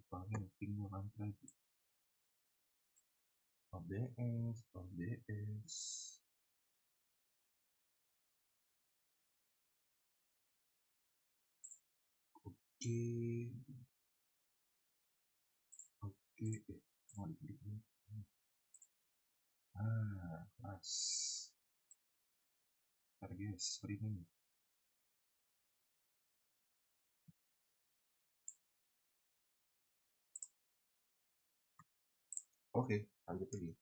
Soalnya pingnya mantap lagi. OBS. Oke. Mau diklik nih. Pas. Ntar guys, streaming. Oke, lanjut lagi.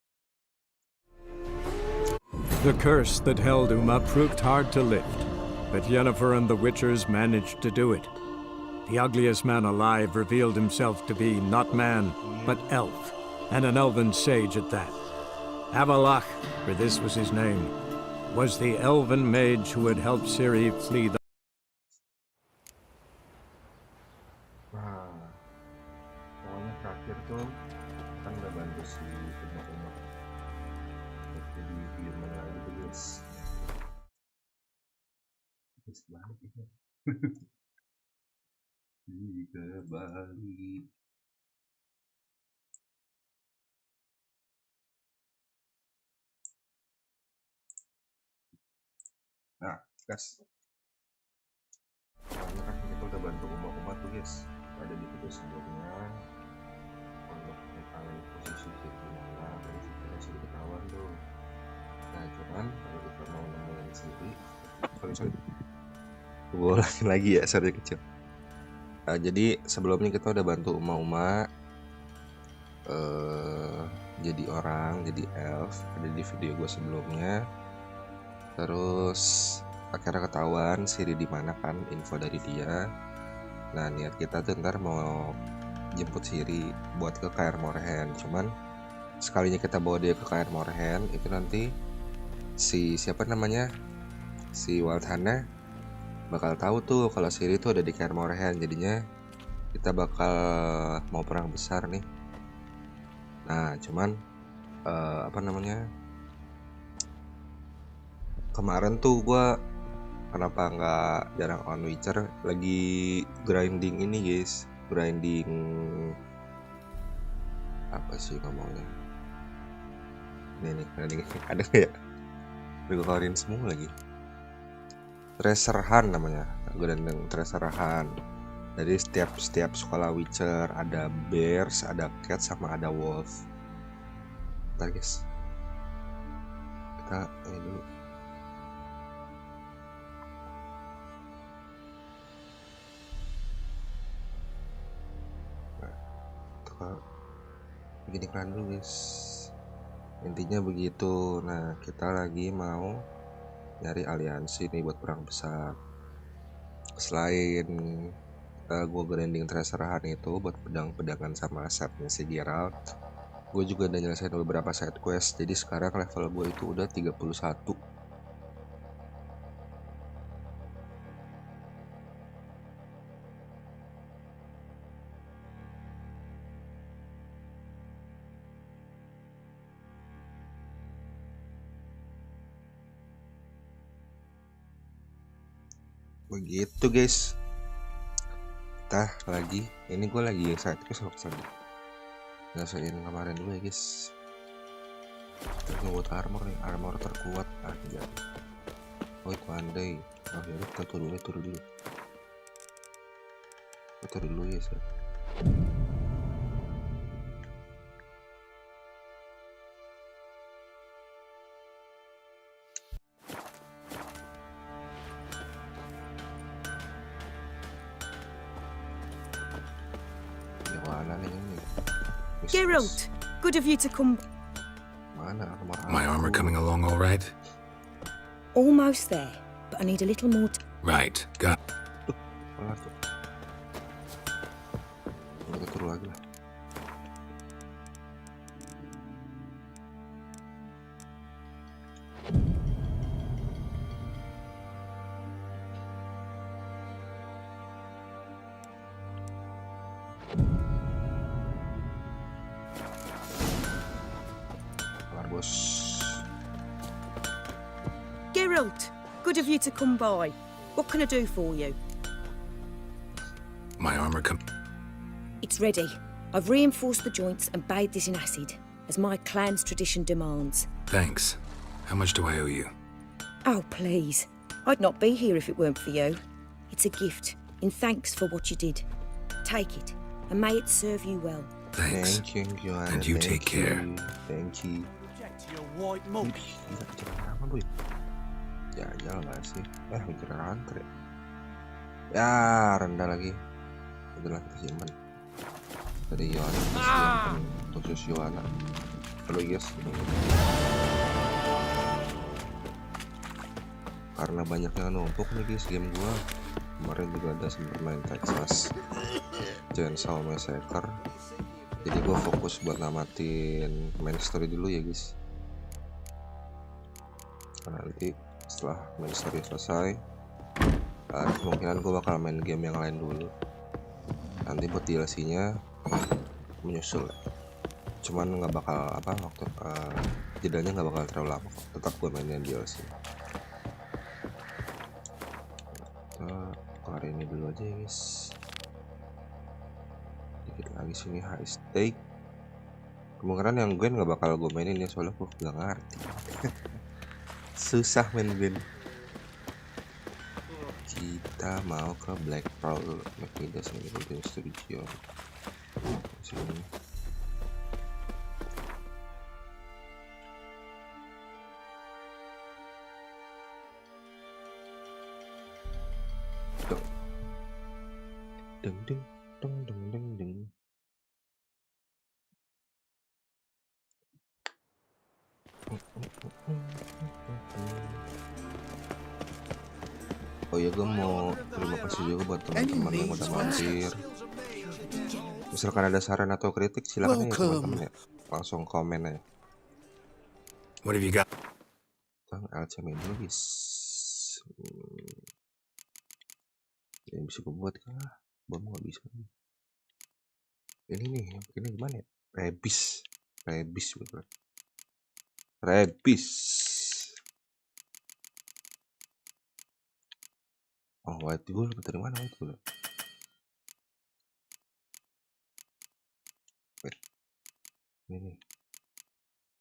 The curse that held Uma proved hard to lift, but Yennefer and the Witchers managed to do it. The ugliest man alive revealed himself to be not man, but elf, and an elven sage at that. Avalach, for this was his name, was the elven mage who had helped Ciri flee the... Nah, pokoknya terakhir tuh kan udah bantu si Uma jadi gimana gitu guys. Guys balik itu. Jika balik. Nah, guys. Soalnya kan kita udah bantu Uma tuh guys. Ada di video sebelumnya. Untuk mengetahui posisi di mana, terus kita sudah ketahuan tuh. Nah, cuman kalau kita mau nemuin sendiri, sorry. Gue ulangin lagi ya, sorry kecil. Nah, jadi sebelumnya kita udah bantu Uma jadi orang, jadi elf, ada di video gue sebelumnya. Terus akhirnya ketahuan Ciri di mana kan, info dari dia. Nah, niat kita tuh ntar mau jemput Ciri buat ke KR Morhen. Cuman sekalinya kita bawa dia ke KR Morhen, itu nanti si siapa namanya, si Waldhanna bakal tahu tuh kalau Ciri tuh ada di KR Morhen. Jadinya kita bakal mau perang besar nih. Nah, cuman apa namanya, kemarin tuh gua kenapa nggak jarang on Witcher, lagi grinding ini guys, grinding apa sih ngomongnya, ini grinding ada ya, gue semua lagi, Treasure Hunt namanya, grinding Treasure Hunt. Jadi setiap sekolah Witcher ada bears, ada cat, sama ada wolf. Bentar guys, kita ini dulu. Begini kan dulu guys, intinya begitu. Nah, kita lagi mau nyari aliansi nih buat perang besar. Selain gue grinding Treasure Hunt itu buat pedang-pedangan sama setnya si Geralt, gue juga udah nyelesain beberapa side quest. Jadi sekarang level gue itu udah 31. Begitu guys. Kita lagi, ini gue lagi side quest lagi nyelesain kemarin dulu ya guys. Kita buat armor nih, armor terkuat aja. Oh itu andai. Oh ya kita turun dulu. Kita dulu ya sih. Geralt, good of you to come. My armor coming along all right? Almost there, but I need a little more. Right, got. Kita turun lagi lah. Geralt, good of you to come by. What can I do for you? My armor come. It's ready. I've reinforced the joints and bathed this in acid, as my clan's tradition demands. Thanks. How much do I owe you? Oh, please. I'd not be here if it weren't for you. It's a gift, in thanks for what you did. Take it, and may it serve you well. Thanks. Thank you, Joanna. And you take care. Thank you. Gila, kejar lama, boy. Jajal gak sih? Kejar rantre. Ya, rendah lagi. Itulah kita simpan. Tadi Joanna kita simpan khusus Joanna. Halo guys. Karena banyak yang numpuk nih guys game gua. Kemarin juga ada sempat main Texas Chainsaw Massacre. Jadi gua fokus buat namatin main story dulu ya guys. Nah, nanti setelah main story selesai, kemungkinan gue bakal main game yang lain dulu. Nanti buat DLC-nya menyusul. Cuman nggak bakal waktu jedanya nggak bakal terlalu lama. Tetap gue mainin DLC. Kita kelar ini dulu aja ya guys. Dikit lagi sini high stake. Kemungkinan yang gue nggak bakal gue mainin ya, soalnya gue nggak ngerti. Susah main game. Kita mau ke Black Pearl dulu. Beda sini di studio. Sini. Deng deng deng deng deng deng. Oh ya, gue mau terima kasih juga buat teman-teman yang udah mampir. Misalkan ada saran atau kritik silakan ya teman-teman ya. Langsung komen aja. What have you got? Tang LCM dulu guys. Yang bisa gue buat kah? Bom nggak bisa. Ini nih, ini gimana ya? Rebis betul. Rebis. Oh, white gold dari mana white gold? Wait. Ini nih.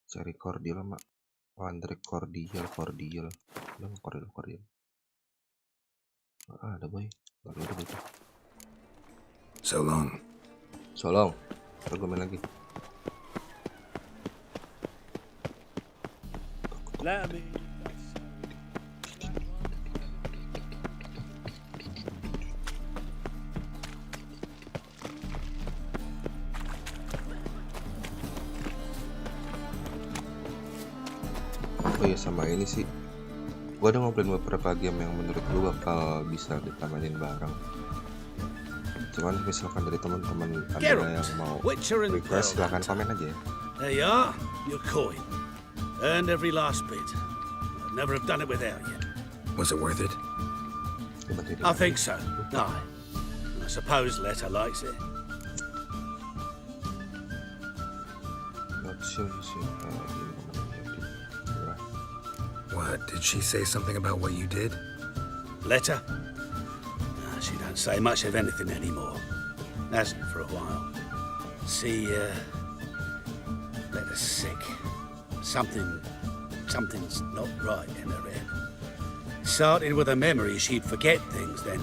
Cari cordial sama Andre cordial. Udah cordial. Ada boy. Baru ada boy. So long. Ntar gue main lagi. Oh ya, sama ini sih, gue ada ngobrolin beberapa game yang menurut gue bakal bisa ditamanin bareng. Cuman misalkan dari teman-teman ada yang mau request, silahkan komen aja ya. There you are, your coin. Earned every last bit. I'd never have done it without you. Was it worth it? I think so. Aye. I suppose Letta likes it. Not sure. What, did she say something about what you did? Letta? She don't say much of anything anymore. Hasn't for a while. She, Letta's sick. Something's not right in her head. Started with her memory, she'd forget things, then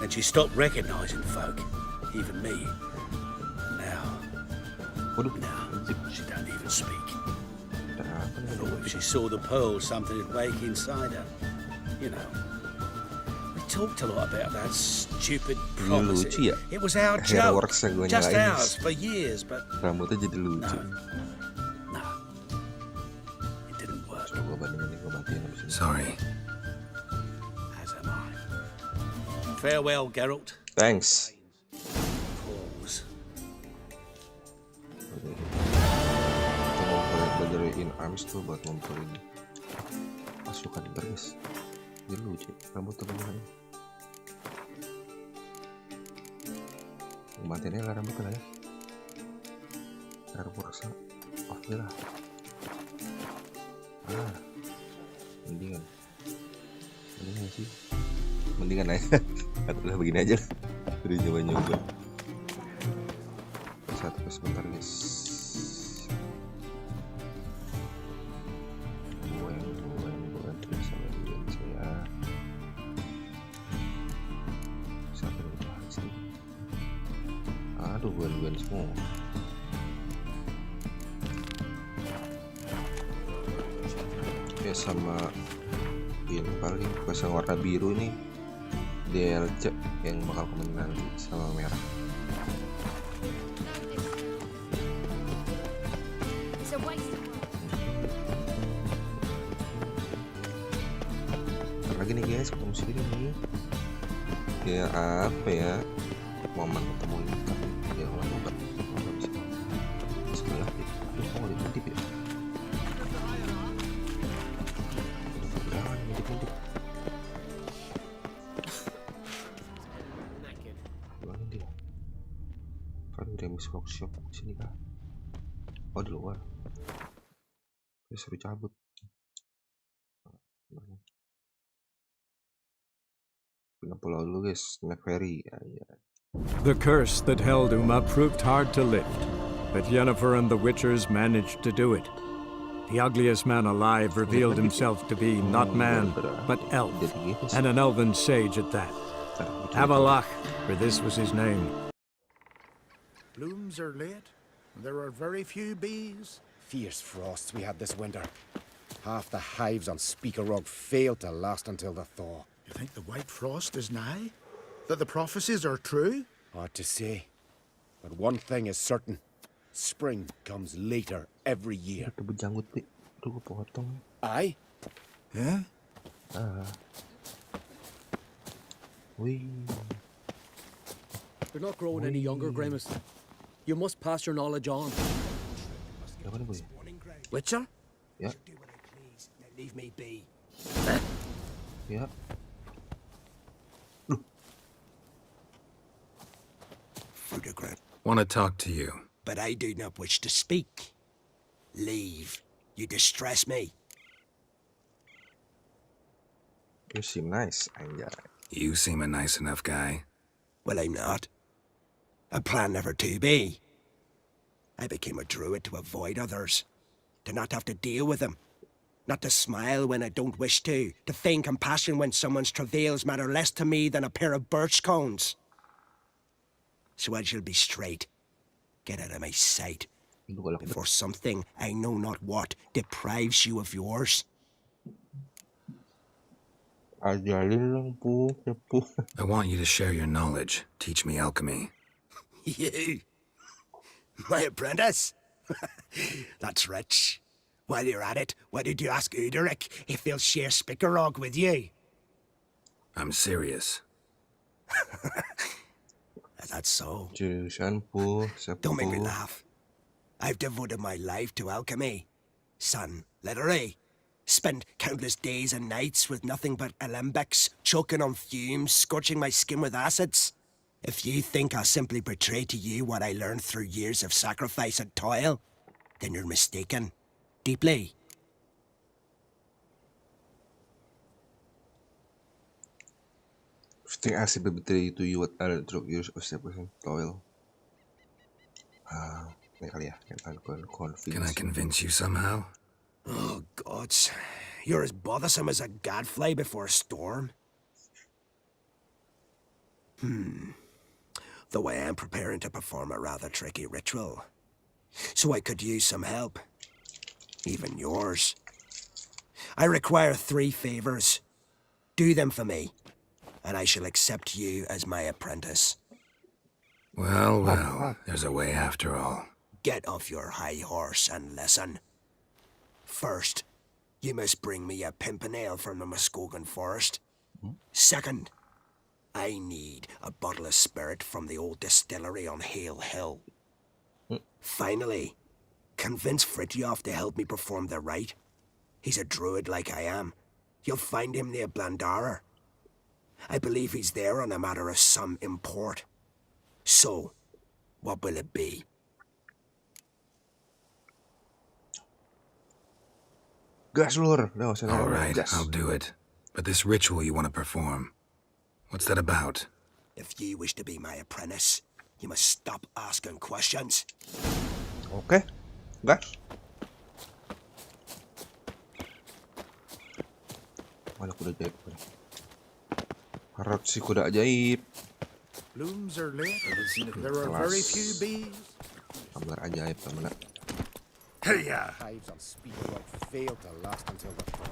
she stopped recognizing folk, even me. And now she don't even speak. Or if she saw the pearl, something would wake inside her. You know, we talked a lot about that stupid promise. It was our joke, just ours for years, but rambutnya jadi lucu. No, it didn't work. Sorry. As am I. Farewell, Geralt. Thanks. Pause. Belajar in arms tuh buat ngumpulin pasukan guys. Jadi lucu rambutnya begini. Matiin lah rambutnya ya. Taruh bursa. Oke lah. Mendingan sih. Mendingan aja. Katalah begini aja. Udah nyoba. Satu sebentar guys. Buang sampai duluan saya. Siapa yang dibahas nih? Aduh, buan semua. Ya sama ini paling pasang warna biru nih DLC yang bakal komen nanti sama merah. Lagi nih guys, ketemu sini nih. Kayak apa ya? Momen ketemu ini tapi ya kalau enggak bisa. Bismillah. Aduh, kok enggak dititip ya? Workshop sini kah? Oh di luar. Ya suruh cabut. Pindah pulau dulu guys, naik ferry. The curse that held Uma proved hard to lift, but Yennefer and the Witchers managed to do it. The ugliest man alive revealed himself to be not man, but elf, and an elven sage at that. Avalach, for this was his name. Blooms are late. There are very few bees. Fierce frosts we had this winter. Half the hives on Speaker Rock failed to last until the thaw. You think the white frost is nigh? That the prophecies are true? Hard to say. But one thing is certain. Spring comes later every year. Aye? Yeah? You're not growing any younger, Grimace. You must pass your knowledge on. Witcher? Yeah. Do what I please. Now leave me be. Yeah. Photograph. Want to talk to you. But I do not wish to speak. Leave. You distress me. You seem nice, Anjay. You seem a nice enough guy. Well, I'm not. I plan never to be. I became a druid to avoid others, to not have to deal with them, not to smile when I don't wish to feign compassion when someone's travails matter less to me than a pair of birch cones. So I shall be straight. Get out of my sight, before something, I know not what, deprives you of yours. I want you to share your knowledge. Teach me alchemy. You? My apprentice? That's rich. While you're at it, why did you ask Uderic if he'll share Spickerog with you? I'm serious. That's so. Don't make me laugh. I've devoted my life to alchemy. Son, literally. Spent countless days and nights with nothing but alembics, choking on fumes, scorching my skin with acids. If you think I'll simply betray to you what I learned through years of sacrifice and toil, then you're mistaken. Deeply. Think I simply betray to you what I learned through years of sacrifice and toil. Can I convince you somehow? Oh, gods. You're as bothersome as a gadfly before a storm. Though I am preparing to perform a rather tricky ritual. So I could use some help. Even yours. I require 3 favors. Do them for me, and I shall accept you as my apprentice. Well, well, there's a way after all. Get off your high horse and listen. First, you must bring me a pimpernel from the Muskogan forest. Second, I need a bottle of spirit from the old distillery on Hale Hill. Finally, convince Fritjof to help me perform the rite. He's a druid like I am. You'll find him near Blandara. I believe he's there on a matter of some import. So, what will it be? All right, I'll do it. But this ritual you want to perform, what's that about? If you wish to be my apprentice, You must stop asking questions. Oke, gas. Mana kuda ajaib? Harap si kuda ajaib. Blooms are late. There are very few bees. Kabar ajaib teman. Hives on Speaker Rock failed to last until the thaw.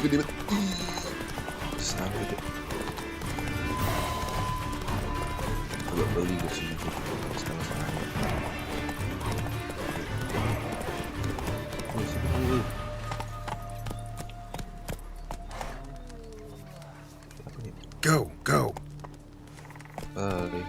Gede banget. Sampai deh. Agak beli ke sini tuh. Setengah-setengah. Go, go. Oke.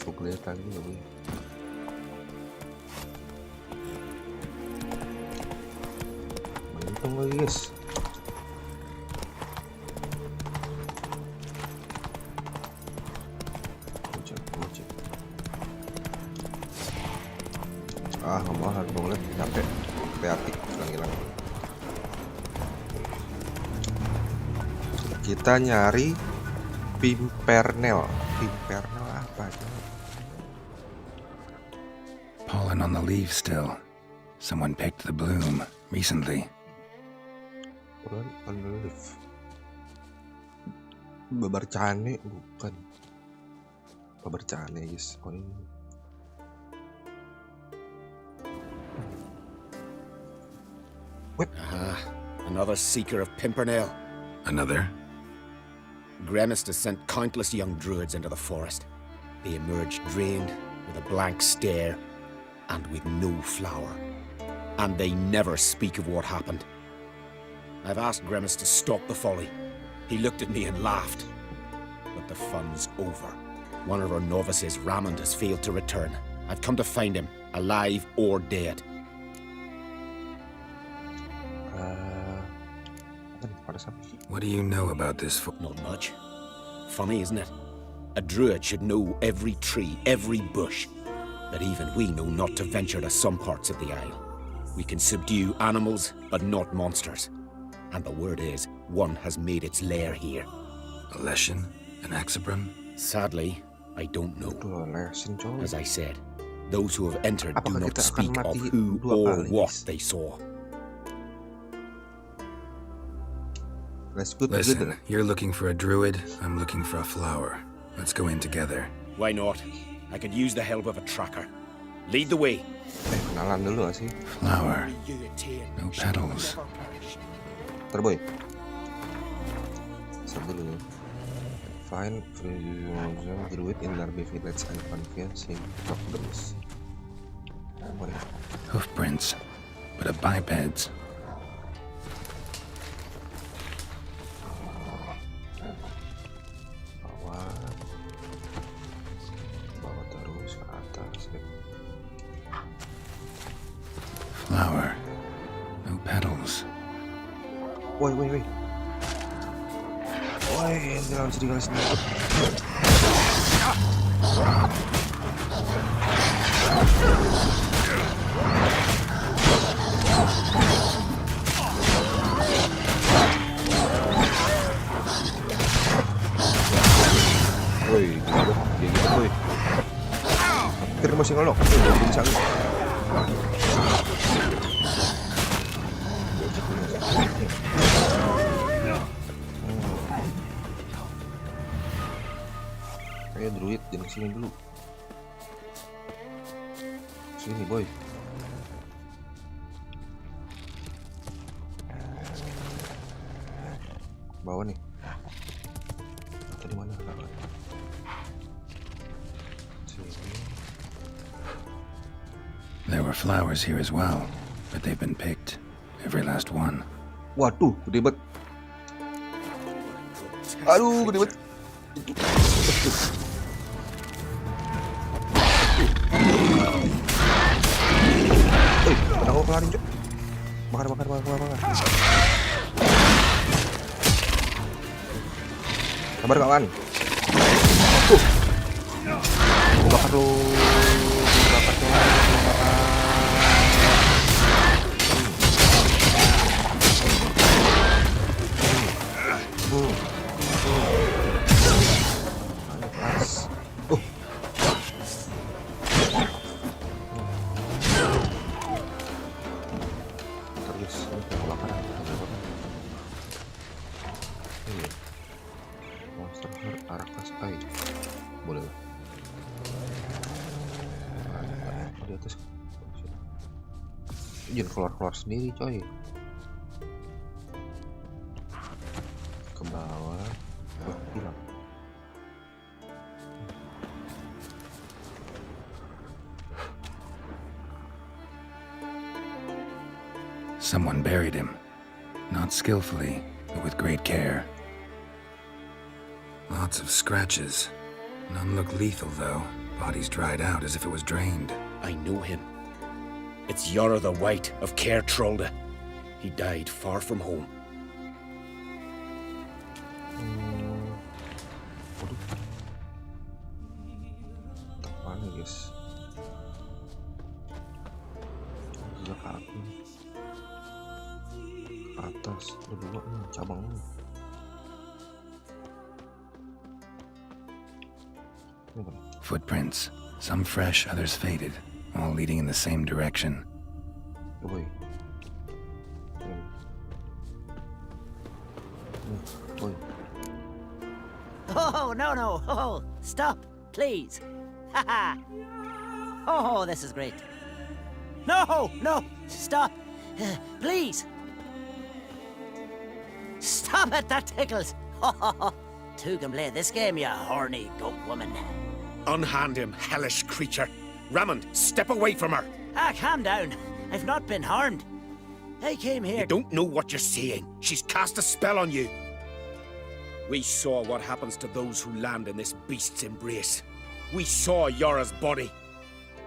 Pukul tadi nggak boleh. Untung lagi guys. Ucap. Nggak mau harus banget capek. Kreatif hilang. Kita nyari pimpernel. Pimpernel apa? Pollen on the leaves still. Someone picked the bloom recently. Pollen on the leaf. Babarcane bukan. Babarcane guys. Oh ini. Another seeker of Pimpernel. Another? Gremist has sent countless young druids into the forest. They emerge drained, with a blank stare, and with no flower. And they never speak of what happened. I've asked Gremist to stop the folly. He looked at me and laughed. But the fun's over. One of our novices, Ramond, has failed to return. I've come to find him, alive or dead. What do you know about this? Not much. Funny, isn't it? A druid should know every tree, every bush. But even we know not to venture to some parts of the isle. We can subdue animals, but not monsters. And the word is, one has made its lair here. A Leshen? An Axabrum? Sadly, I don't know. As I said, those who have entered do Apakah not kita akan speak of mati who dua or kali, what guys? they saw. Let's go Listen, together. you're looking for a druid, I'm looking for a flower. Let's go in together. Why not? I could use the help of a tracker. Lead the way. Kenalan dulu gak sih? Flower. No petals. Terboy. Start dulu ya. Find druid in Darby Village and convince him to this. Apa ya? Hoofprints, but a biped's. Bawa terus ke atas ya. Flower. No petals. Woi. Woi, jangan serigala sendiri. Woi, gitu, woi. Kira masih ngelok, bisa. Ayo druid, jangan kesini dulu. Sini boy. Bawah nih. Atau di mana? There were flowers here as well, but they've been picked. Every last one. Waduh, gede banget. Aduh, gede banget. Woi, kenapa kau kelarin, Cuk? Bakar. Sabar kawan. Bakar lu. Bakar tuh. Boleh lah. Di atas. Jangan keluar sendiri coy. Ke bawah. Hilang. Someone buried him. Not skillfully, but with great care. Lots of scratches. None look lethal, though. Body's dried out as if it was drained. I know him. It's Yara the White of Caer Trolda. He died far from home. Mana guys? Sejak aku atas kedua nih cabang nih. Footprints. Some fresh, others faded, all leading in the same direction. Boy. Boy. Oh, no. Oh, stop, please. Haha. Oh, this is great. No, stop. Please. Stop it, that tickles. Two can play this game, you horny goat woman. Unhand him, hellish creature. Raymond, step away from her. Calm down. I've not been harmed. I came here... You don't know what you're saying. She's cast a spell on you. We saw what happens to those who land in this beast's embrace. We saw Yara's body.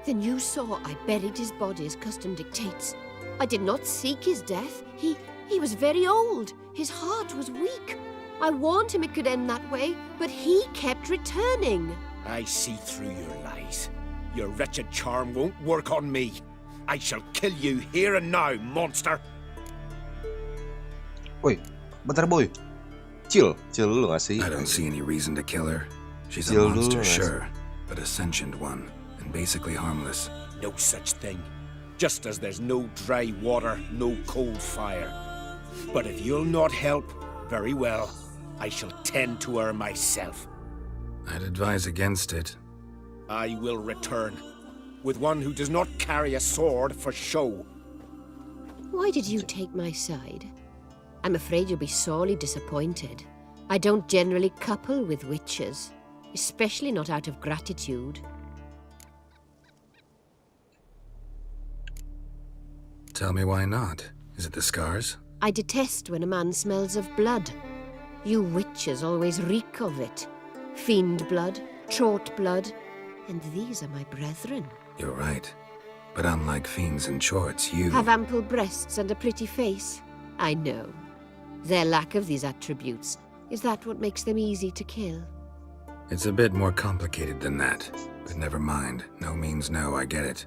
Then you saw I buried his body as custom dictates. I did not seek his death. He was very old. His heart was weak. I warned him it could end that way, but he kept returning. I see through your lies. Your wretched charm won't work on me. I shall kill you here and now, monster. Woi, bentar boy. Chill dulu gak sih? I don't see any reason to kill her. She's a monster, sure, but a sentient one, and basically harmless. No such thing. Just as there's no dry water, no cold fire. But if you'll not help, very well. I shall tend to her myself. I'd advise against it. I will return, with one who does not carry a sword for show. Why did you take my side? I'm afraid you'll be sorely disappointed. I don't generally couple with witches, especially not out of gratitude. Tell me why not. Is it the scars? I detest when a man smells of blood. You witches always reek of it. Fiend blood, trot blood, and these are my brethren. You're right. But unlike fiends and chorts, you... have ample breasts and a pretty face. I know. Their lack of these attributes, is that what makes them easy to kill? It's a bit more complicated than that. But never mind. No means no, I get it.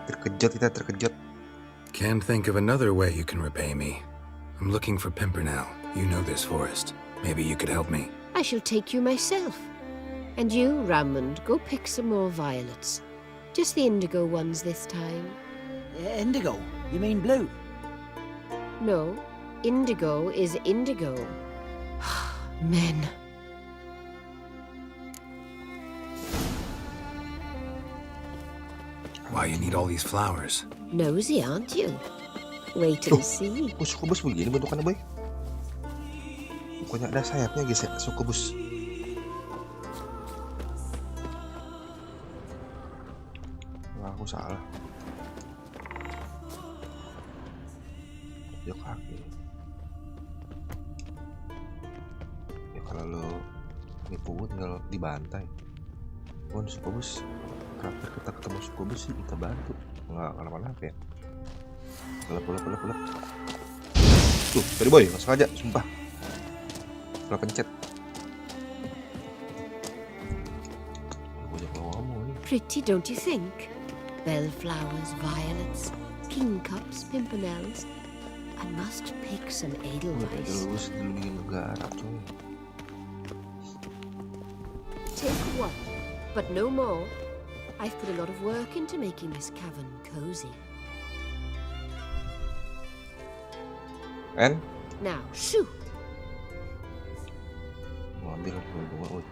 Terkejut. Can't think of another way you can repay me. I'm looking for Pimpernel. You know this forest. Maybe you could help me. I shall take you myself. And you, Raymond, go pick some more violets. Just the indigo ones this time. Indigo? You mean blue? No, indigo is indigo. Men. you need all these flowers. Nosy, aren't you? Wait and see. Sukubus begini bentukannya, boy. Pokoknya ada sayapnya guys ya, sukubus. Wah, aku salah. Ya kaki. Ya kalau lo nipu gue tinggal dibantai. Gue sukubus. Kapan kita ketemu sukubus sih kita bantu. Nggak kenapa-napa ya. Gelap. Tuh, tadi boy, langsung aja, sumpah. Kalau pencet. Pretty, don't you think? Bellflowers, violets, kingcups, pimpernels. I must pick some edelweiss. Take one, but no more. I've put a lot of work into making this cavern cozy. And? Now, shoo! Mau ambil bunga.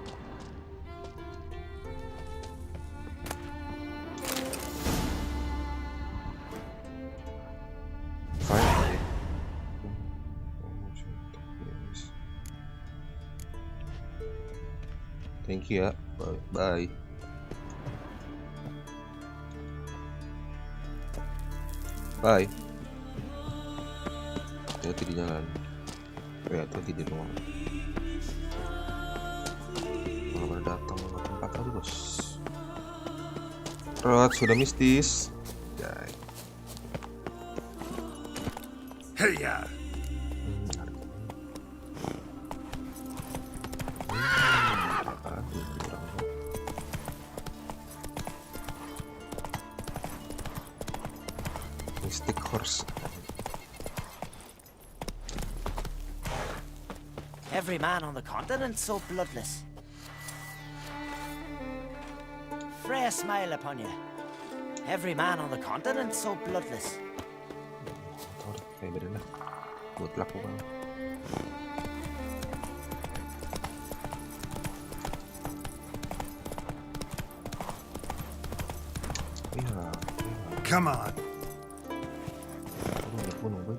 Thank you ya. Bye. Bye. Hati-hati di jalan. Hati-hati di ruang. Malah pada datang ke tempat tadi, bos. Rod sudah mistis. Jai. Hey ya. Mystic horse. Every man on the continent so bloodless. Freya smile upon you. Every man on the continent so bloodless. Kayak bener lah. Buat lakukan. Come on. Bunuh, boy.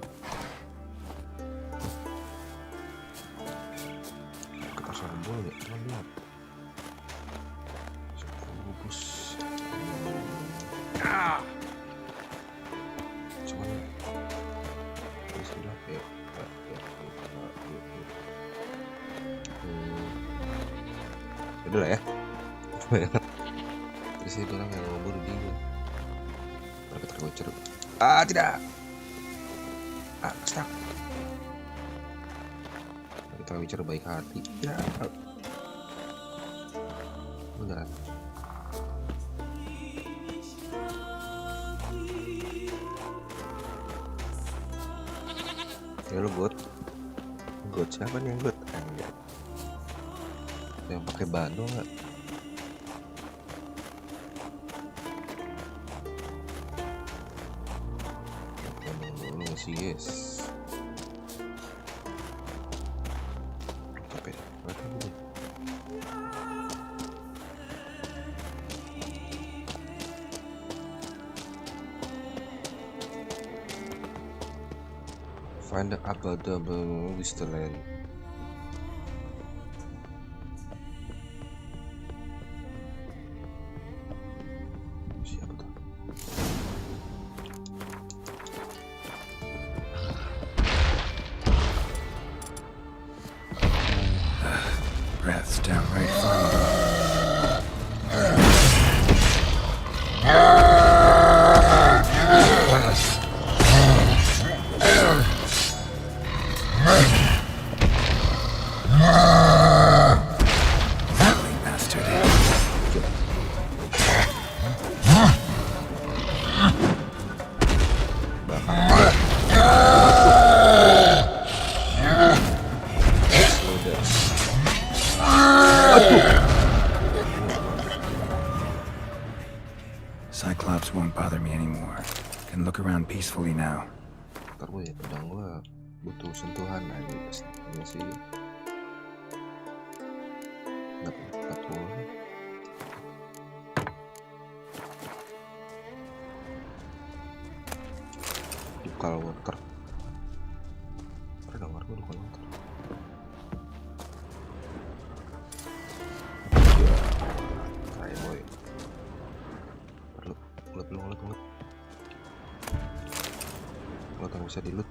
Kita serbu ya, cuman lihat. Sukubus. Cuman ya sudah ya. Udah lah ya. Terus itu orang yang ngobor dia. Mereka tergocer. Tidak. Stuck. Kita bicara baik hati. Ya. Udah. Ya lu God siapa nih yang God? Yang pakai bando nggak? Yes. Oke, find the abandoned wasteland. Siapa tuh? Breath's downright fun. Cyclops won't bother me anymore. Can look around peacefully now. Ntar gue ya, pedang gue butuh sentuhan aja. Ini sih Local water. Ada gambar gue local water. Ya, kayak boy. Loot. Loot yang bisa di-loot.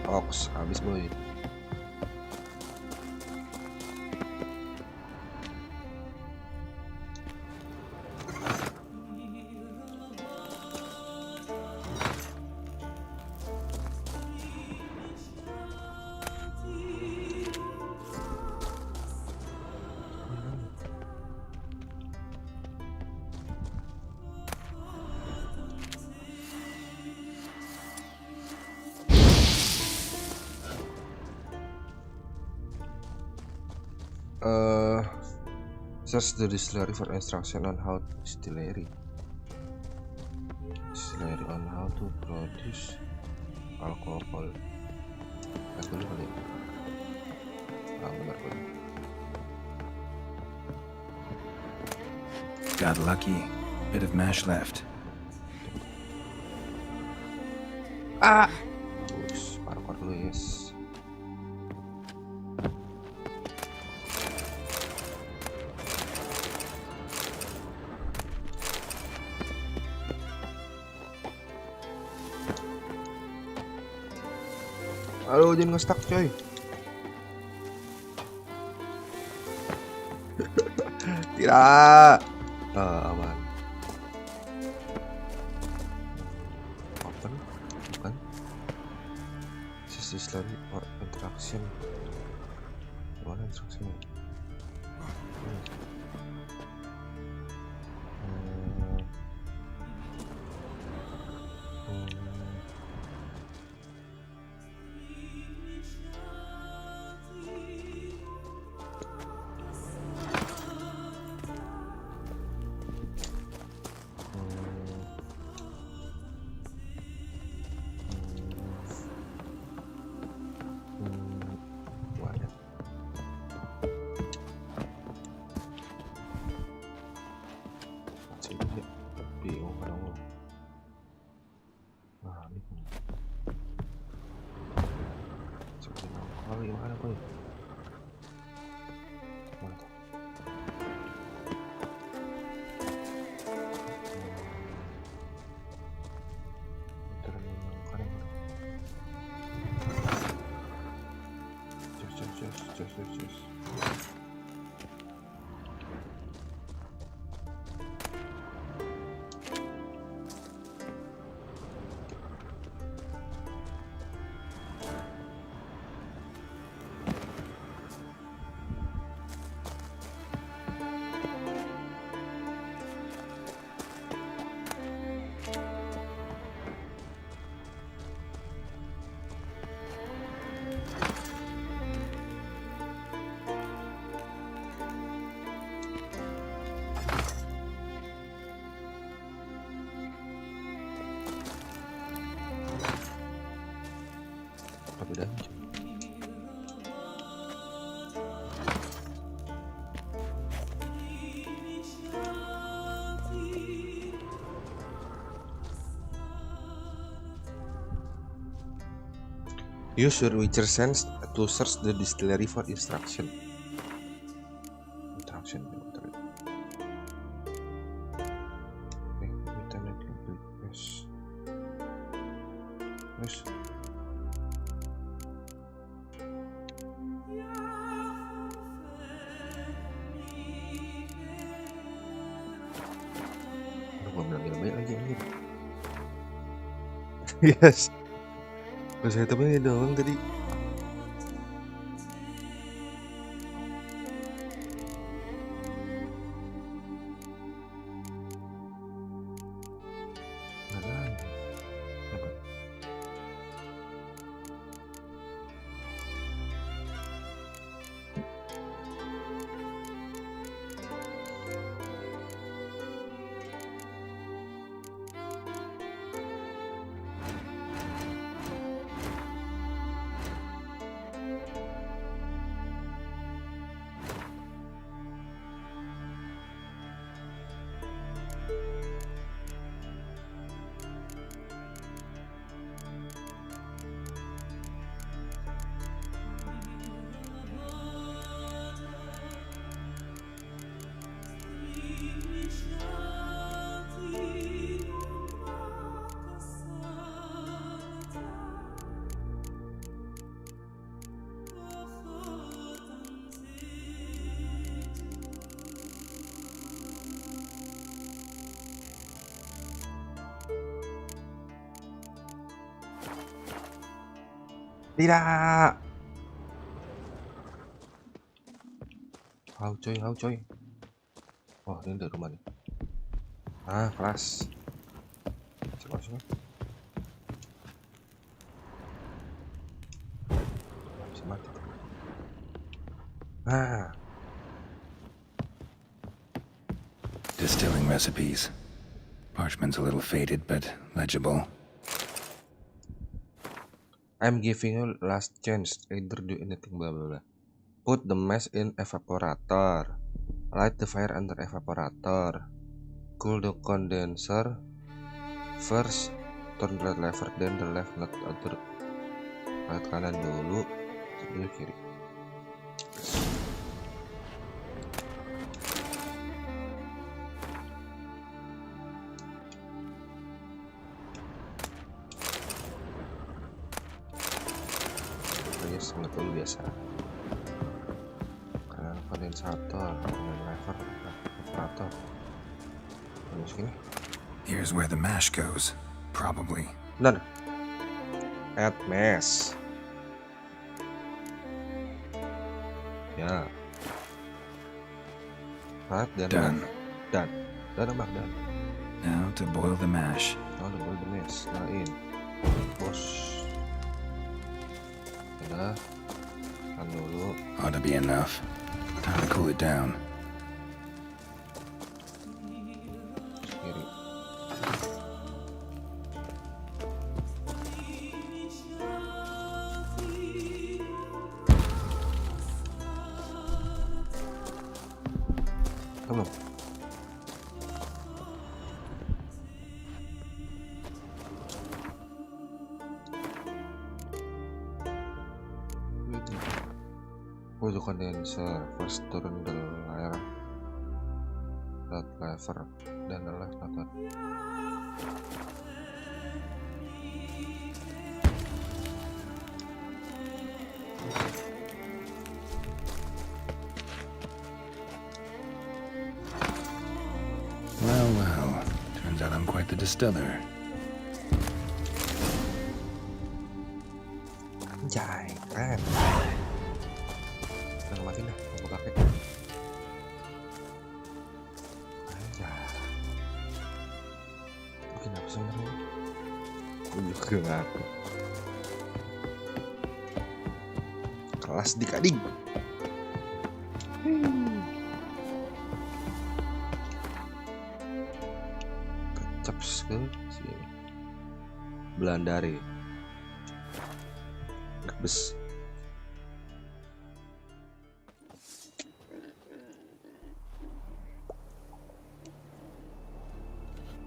Ox habis boy. Search the distillery for instruction on how distillery on how to produce alcohol. Kan dulu kali. Benar kali. Got lucky. Bit of mash left. Terus parkour dulu yes. Halo, jangan nge-stuck coy. Tidak. Aman. Open. Bukan. Sisi lagi or interaction. Mana instruksinya? Gimana boy? Mantap. Just. Udah. Use your Witcher sense to search the distillery for instruction. Yes. Yes. Saya temennya doang tadi. Tidak. Hau coy. Oh, ini dari rumah nih. Ah, kelas. Coba. Bisa mati. Ah. Distilling recipes. Parchment's a little faded, but legible. I'm giving you last chance. Either do anything, blah blah blah. Put the mess in evaporator. Light the fire under evaporator. Cool the condenser. First, turn the right lever, then the left, not other. Right kanan dulu, sebelum kiri. Sangat dulu biasa. Kanan kondensator, kanan lever, evaporator. Terus gini. Here's where the mash goes. Probably. Benar. Add mash. Ya. Right, Done. Done. Done. Now to boil the mash. Now to boil the mash. Nyalain. Bos. Udah. Kan dulu. Ought to be enough. Time to cool it down. Kiri. Belum. Pull the condenser, first turn the right lever, then the left lever. Well. Turns out I'm quite the distiller. Anjay, keren. Udah matiin dah, aku pakai. Anjay. Bikin apa sih namanya? Aku juga ngaku. Kelas dikading. Kecaps ke sini. Belandari. Bes.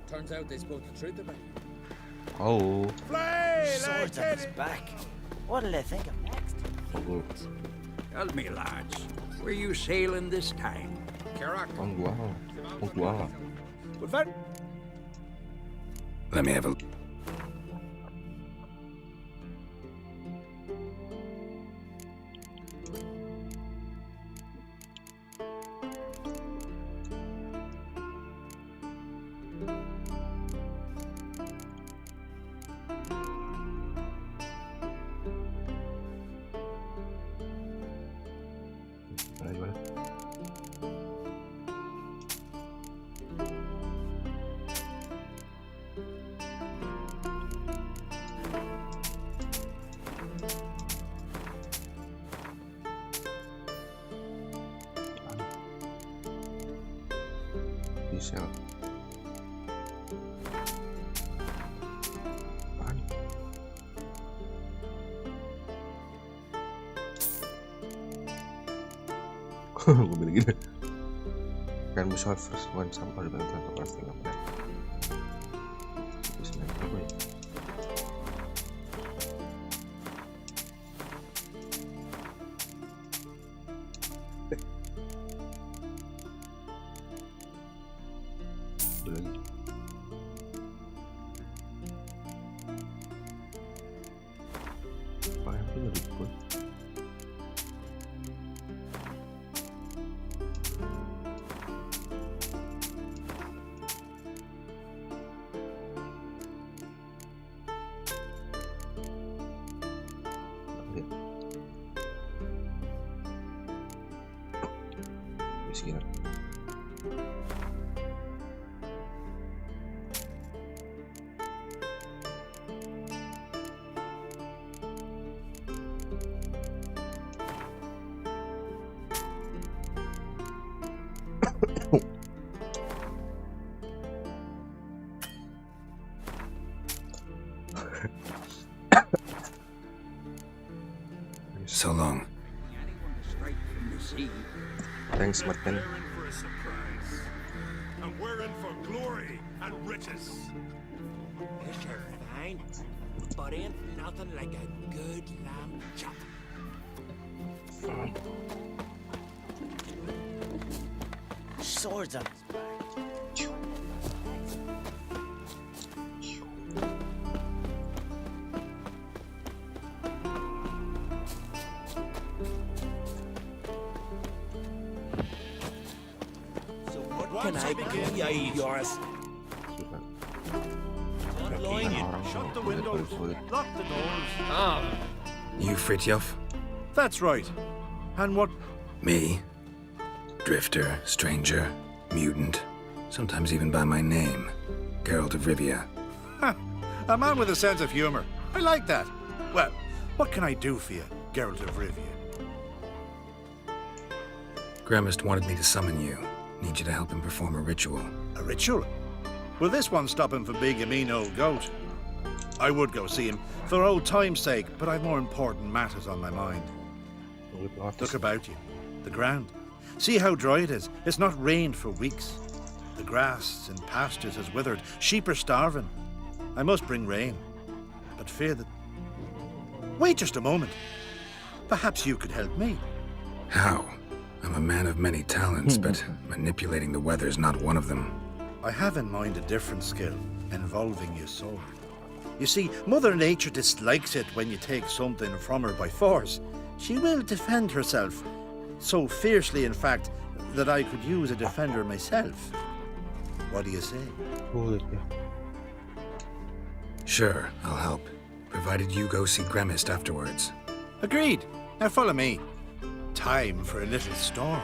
Turns out they spoke the truth about you. Oh. Swords on his back. What'll they think of next? Tell me, lads, were you sailing this time? Puntual. Let me have a... Diesel. Apaan? Gue bilang gini. Can be solved first when some order to pass the number. Lagi. Apa yang punya ribut? sih kan. So long. Thanks, Martin. And we're in for glory and riches. Yes, you're fine, but ain't nothing like a good lamb chop. Swords on his back. Can I begin, yours? Shut the windows, lock the doors. You Fritjof? That's right. And what? Me? Drifter, stranger, mutant, sometimes even by my name. Geralt of Rivia. A man with a sense of humor. I like that. Well, what can I do for you, Geralt of Rivia? Gremist wanted me to summon you. Need you to help him perform a ritual. A ritual? Will this one stop him from being a mean old goat? I would go see him for old time's sake, but I've more important matters on my mind. Look about you. The ground. See how dry it is. It's not rained for weeks. The grass in pastures has withered. Sheep are starving. I must bring rain, but fear that... Wait just a moment. Perhaps you could help me. How? I'm a man of many talents, but manipulating the weather's not one of them. I have in mind a different skill, involving your sword. You see, Mother Nature dislikes it when you take something from her by force. She will defend herself, so fiercely, in fact, that I could use a defender myself. What do you say? Sure, I'll help, provided you go see Gremist afterwards. Agreed. Now follow me. Time for a little storm.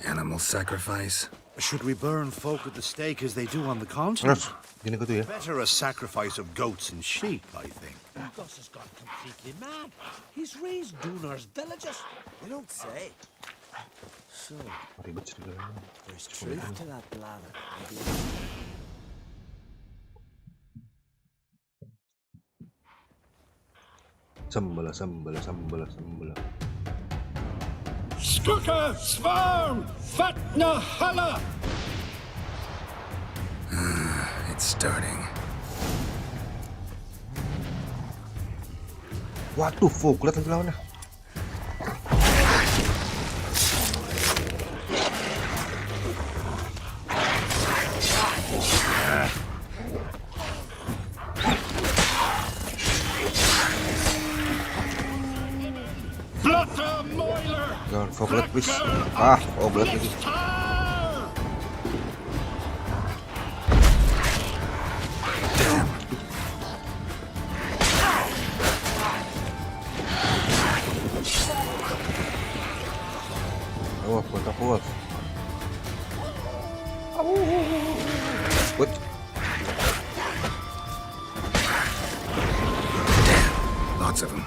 Animal sacrifice? Should we burn folk at the stake as they do on the continent? Better a sacrifice of goats and sheep, I think. Gus has gone completely mad. He's raised Dunar's villages. You don't say. So, there's truth to that blather. Sambala. Skuka, Svarm, Fatna, Hala! It's starting. Waduh, fuck, lihat lagi lawannya. Jangan foglet please. Foglet lagi. Oh, kontak kuat. What? Lots of them.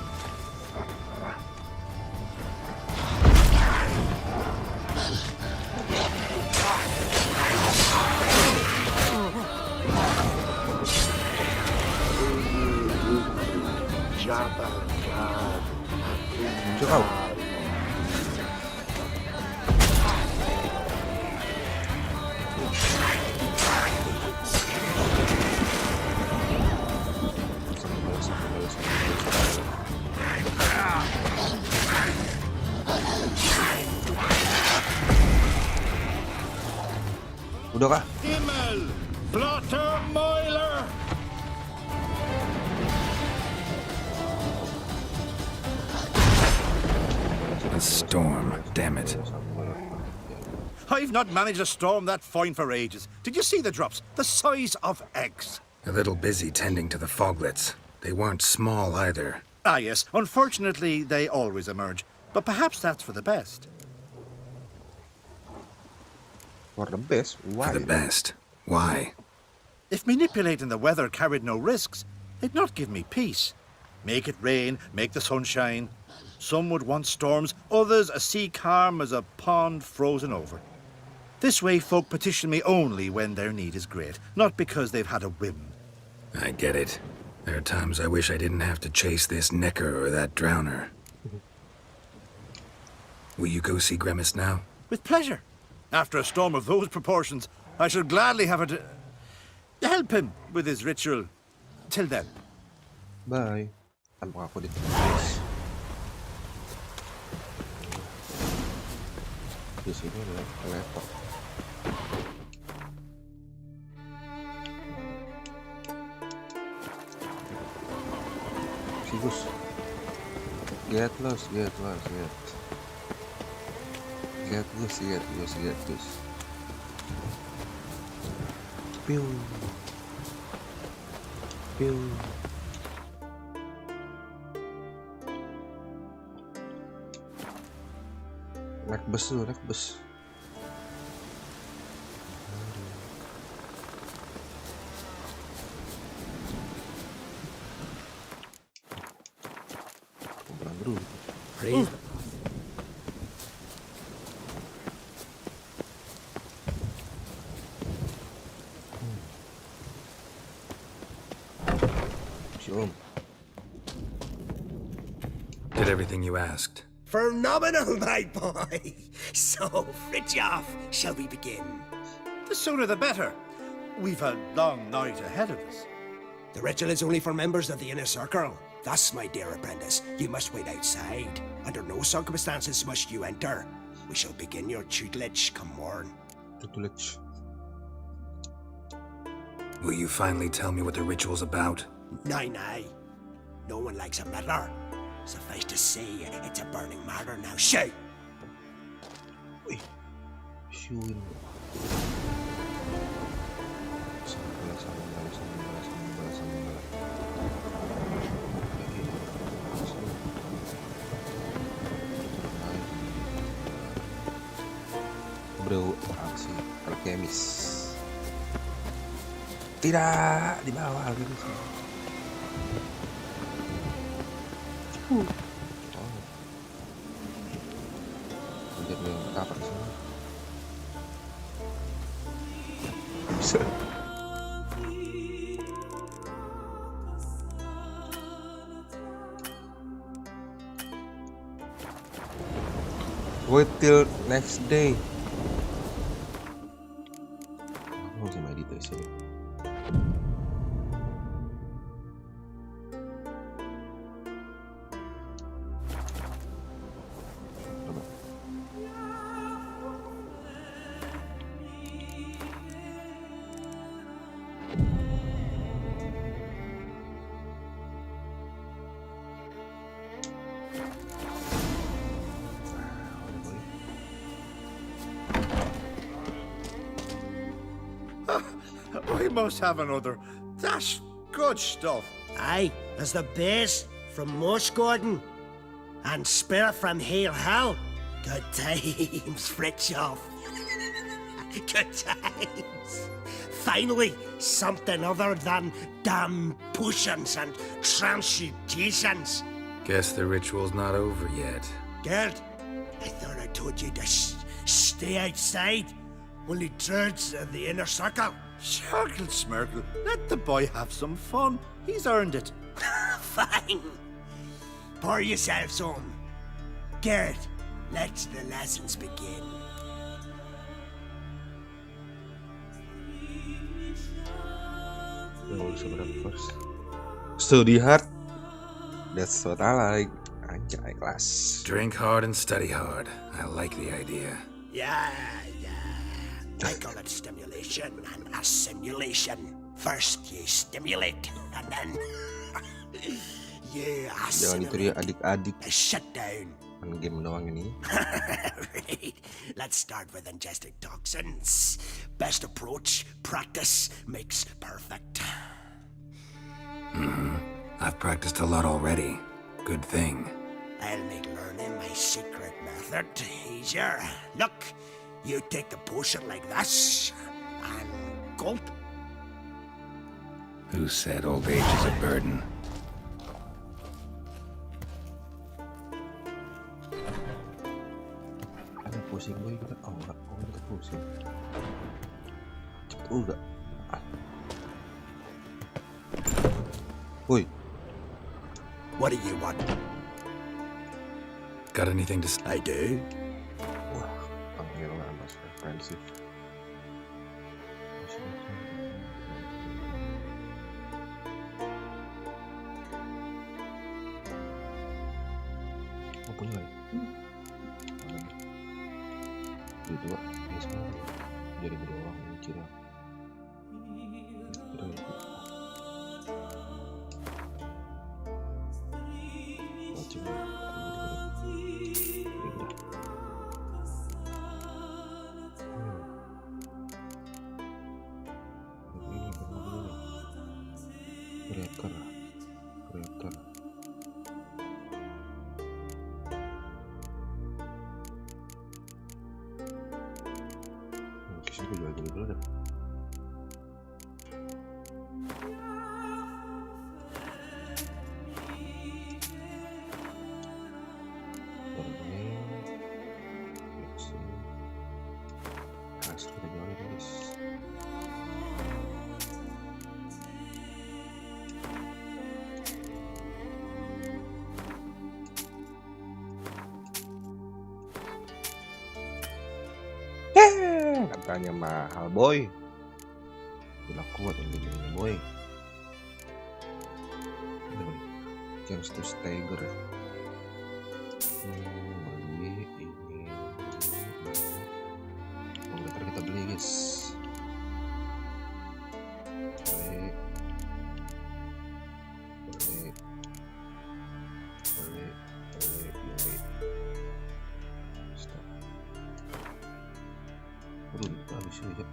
Jauh. Udah kah? Himmel, Blotter Moiler. A storm, damn it. I've not managed a storm that fine for ages. Did you see the drops? The size of eggs. A little busy tending to the foglets. They weren't small either. Ah, yes. Unfortunately, they always emerge. But perhaps that's for the best. For the best? Why? For the best. Why? If manipulating the weather carried no risks, they'd not give me peace. Make it rain, make the sun shine. Some would want storms, others a sea calm as a pond frozen over. This way folk petition me only when their need is great, not because they've had a whim. I get it. There are times I wish I didn't have to chase this necker or that drowner. Will you go see Grimace now? With pleasure. After a storm of those proportions, I shall gladly have it help him with his ritual. Till then. Bye. Tanpa aku ditulis. Di sini adalah laptop. Sigus. Get lost. Get lost. Get loose. Pew. Pew. Naik bus dulu, naik bus. Pulang dulu. Did everything you asked? Phenomenal, my boy. So, Fritjof, shall we begin? The sooner the better. We've a long night ahead of us. The ritual is only for members of the inner circle. Thus, my dear apprentice, you must wait outside. Under no circumstances must you enter. We shall begin your tutelage come morn. Tutelage. Will you finally tell me what the ritual's about? Nay. No one likes a meddler. Suffice to say, it's a burning matter now. Shoot! Shoot. Bro, aksi alkemis. Tidak di bawah alkemis. Jadi kapan sih? Bisa. Wait till next day. Aku harus meditasi. We must have another. That's good stuff. Aye, as the base from Moss Gordon and Spirit from Hale Hell. Good times, Fritjof. Good times. Finally, something other than damn potions and transmutations. Guess the ritual's not over yet. Gerd, I thought I told you to stay outside. Only druids of the inner circle. Smirkle, Smirkle. Let the boy have some fun. He's earned it. Fine. Pour yourselves on. Gerd, let the lessons begin. First. Study hard. That's what I like. Anjay, class. Drink hard and study hard. I like the idea. Yeah. I call it stimulation and assimilation. First you stimulate, and then you Jangan itu dia adik-adik. Shut down. Game doang ini. Right. Let's start with ingesting toxins. Best approach, practice makes perfect. I've practiced a lot already. Good thing. I'll make learning my secret method easier. Look, you take the potion like this, and gulp. Who said old age is a burden? Ada pusing boy kita. Oh enggak, kita pusing. Enggak. Woi. What do you want? Got anything to say? I do. Wah, panggilan mas referensif. Mau punya nggak? Itu pak, ini sekarang jadi berulang kira. Kreator. Kisah gue jual dulu dah. Katanya mahal boy. Gila kuat yang begini boy. Chance to stagger. Beli ini. Oh, ntar kita beli guys. Beli. Stop. Udah habis aja.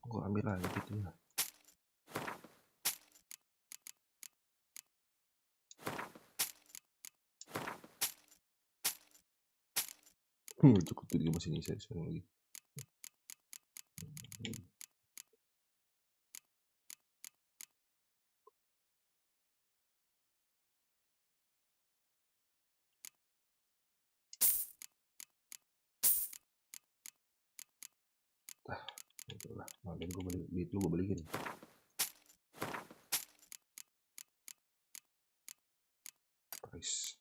Gue ambil lagi gitu ya. Cukup tuh di mesin ini saya lagi. Itulah, dan gue beli itu gue beliin. Price.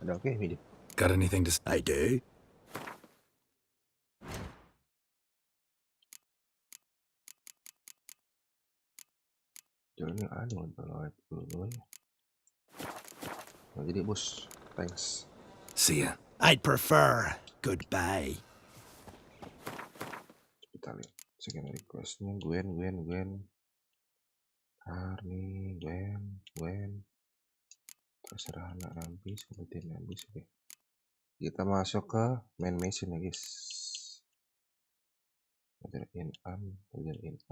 Ada oke ini. Got anything to say? I do. Jalannya ada kalau dulu ya. Nah, jadi bos, thanks. See ya. I'd prefer goodbye. Kita lihat second requestnya Gwen. Arni, Gwen. Terserah anak nambis, sebutin nambis. Oke. Kita masuk ke main mission ya guys. Ada in-am,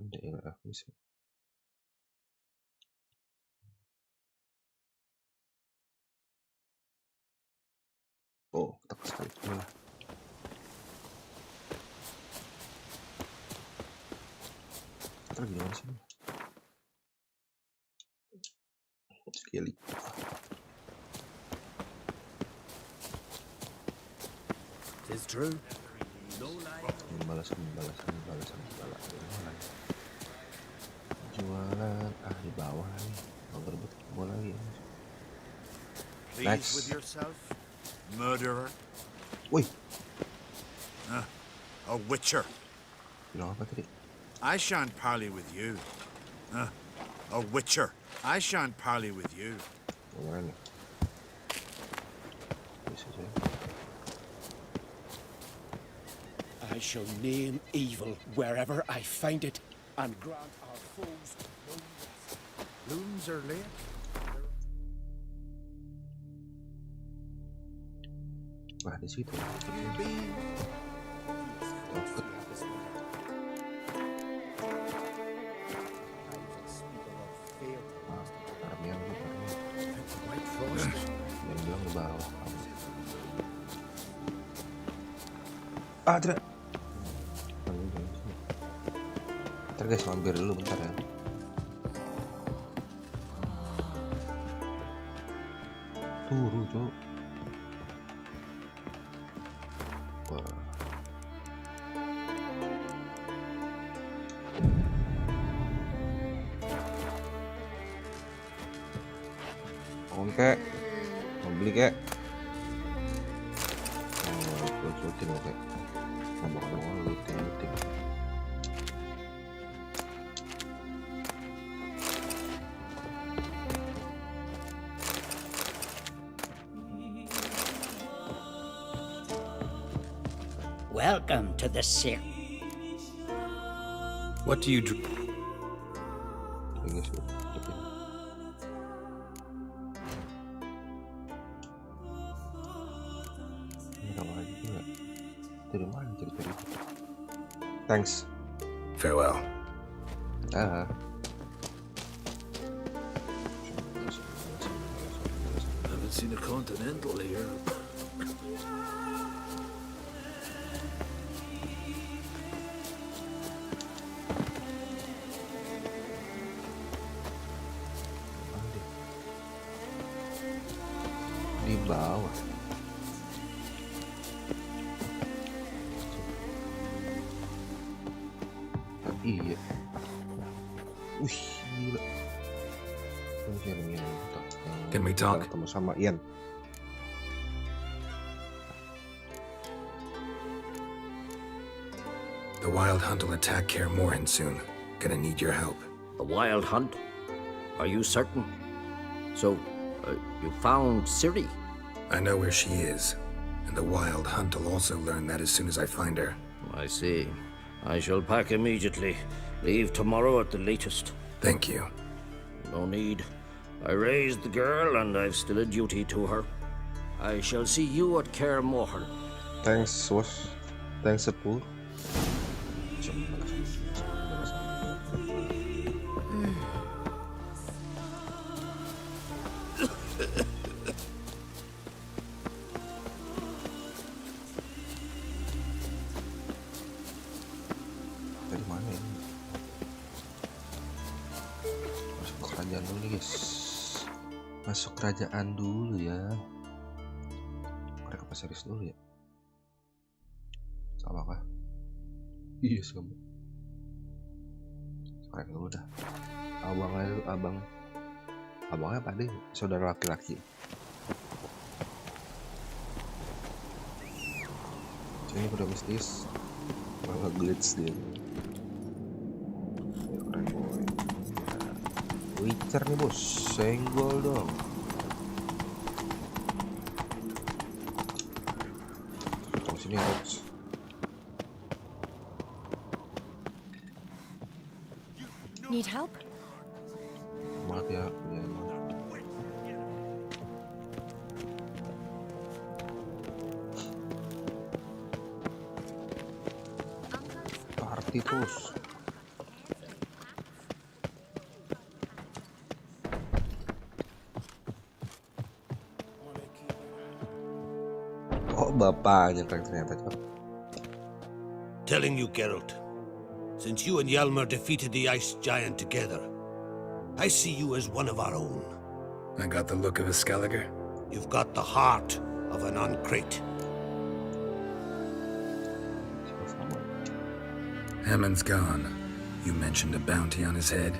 daerah mission. Oh, kita sekali dulu lah. Kita lagi dimana sih? Sekali. It's true. Jualan bawah nih. Kalau berebut bola lagi. Pleased with yourself, murderer? Wih. A witcher. Bilang apa tadi? I shan't parley with you. A witcher. I shan't parley with you. Gimana nih? Bisa saja. I shall name evil wherever I find it, and grant our foes no rest. Loons are late. Wah, di situ. Yang bilang di bawah. Tidak. Bentar guys, mampir dulu bentar ya. Turu, Cuk. Wah. Oke. Mau beli kek? Gue cutin oke. Ngomong-ngomong looting. Welcome to the CIRI. What do you Thanks. Farewell. Haven't seen a continental here. Di bawah. Iya. Wih, gila. Can we talk? Ketemu sama Ian. The wild hunt will attack Kaer Morhen soon. Gonna need your help. A wild hunt? Are you certain? So, you found CIRI? I know where she is, and the wild hunt will also learn that as soon as I find her. I see. I shall pack immediately. Leave tomorrow at the latest. Thank you. No need. I raised the girl, and I've still a duty to her. I shall see you at Kaer Morhen. Thanks, Swoosh. Thanks, Apu. Dari mana ini? Masuk kerajaan dulu nih guys. Masuk kerajaan dulu ya. Mereka pas serius dulu ya. Sama kah? Iya sama. Sekarang dulu dah. Abangnya dulu, abangnya apa deh? Saudara laki-laki. Ini udah mistis. Malah glitch dia. Keren boy. Witcher nih bos, senggol dong. Tunggu sini Rex. Need help? Maaf ya, party terus. Oh, bapaknya ternyata. Telling you, Geralt, since you and Hjalmar defeated the ice giant together, I see you as one of our own. I got the look of a Skelliger. You've got the heart of an Uncrate. Hammond's gone. You mentioned a bounty on his head.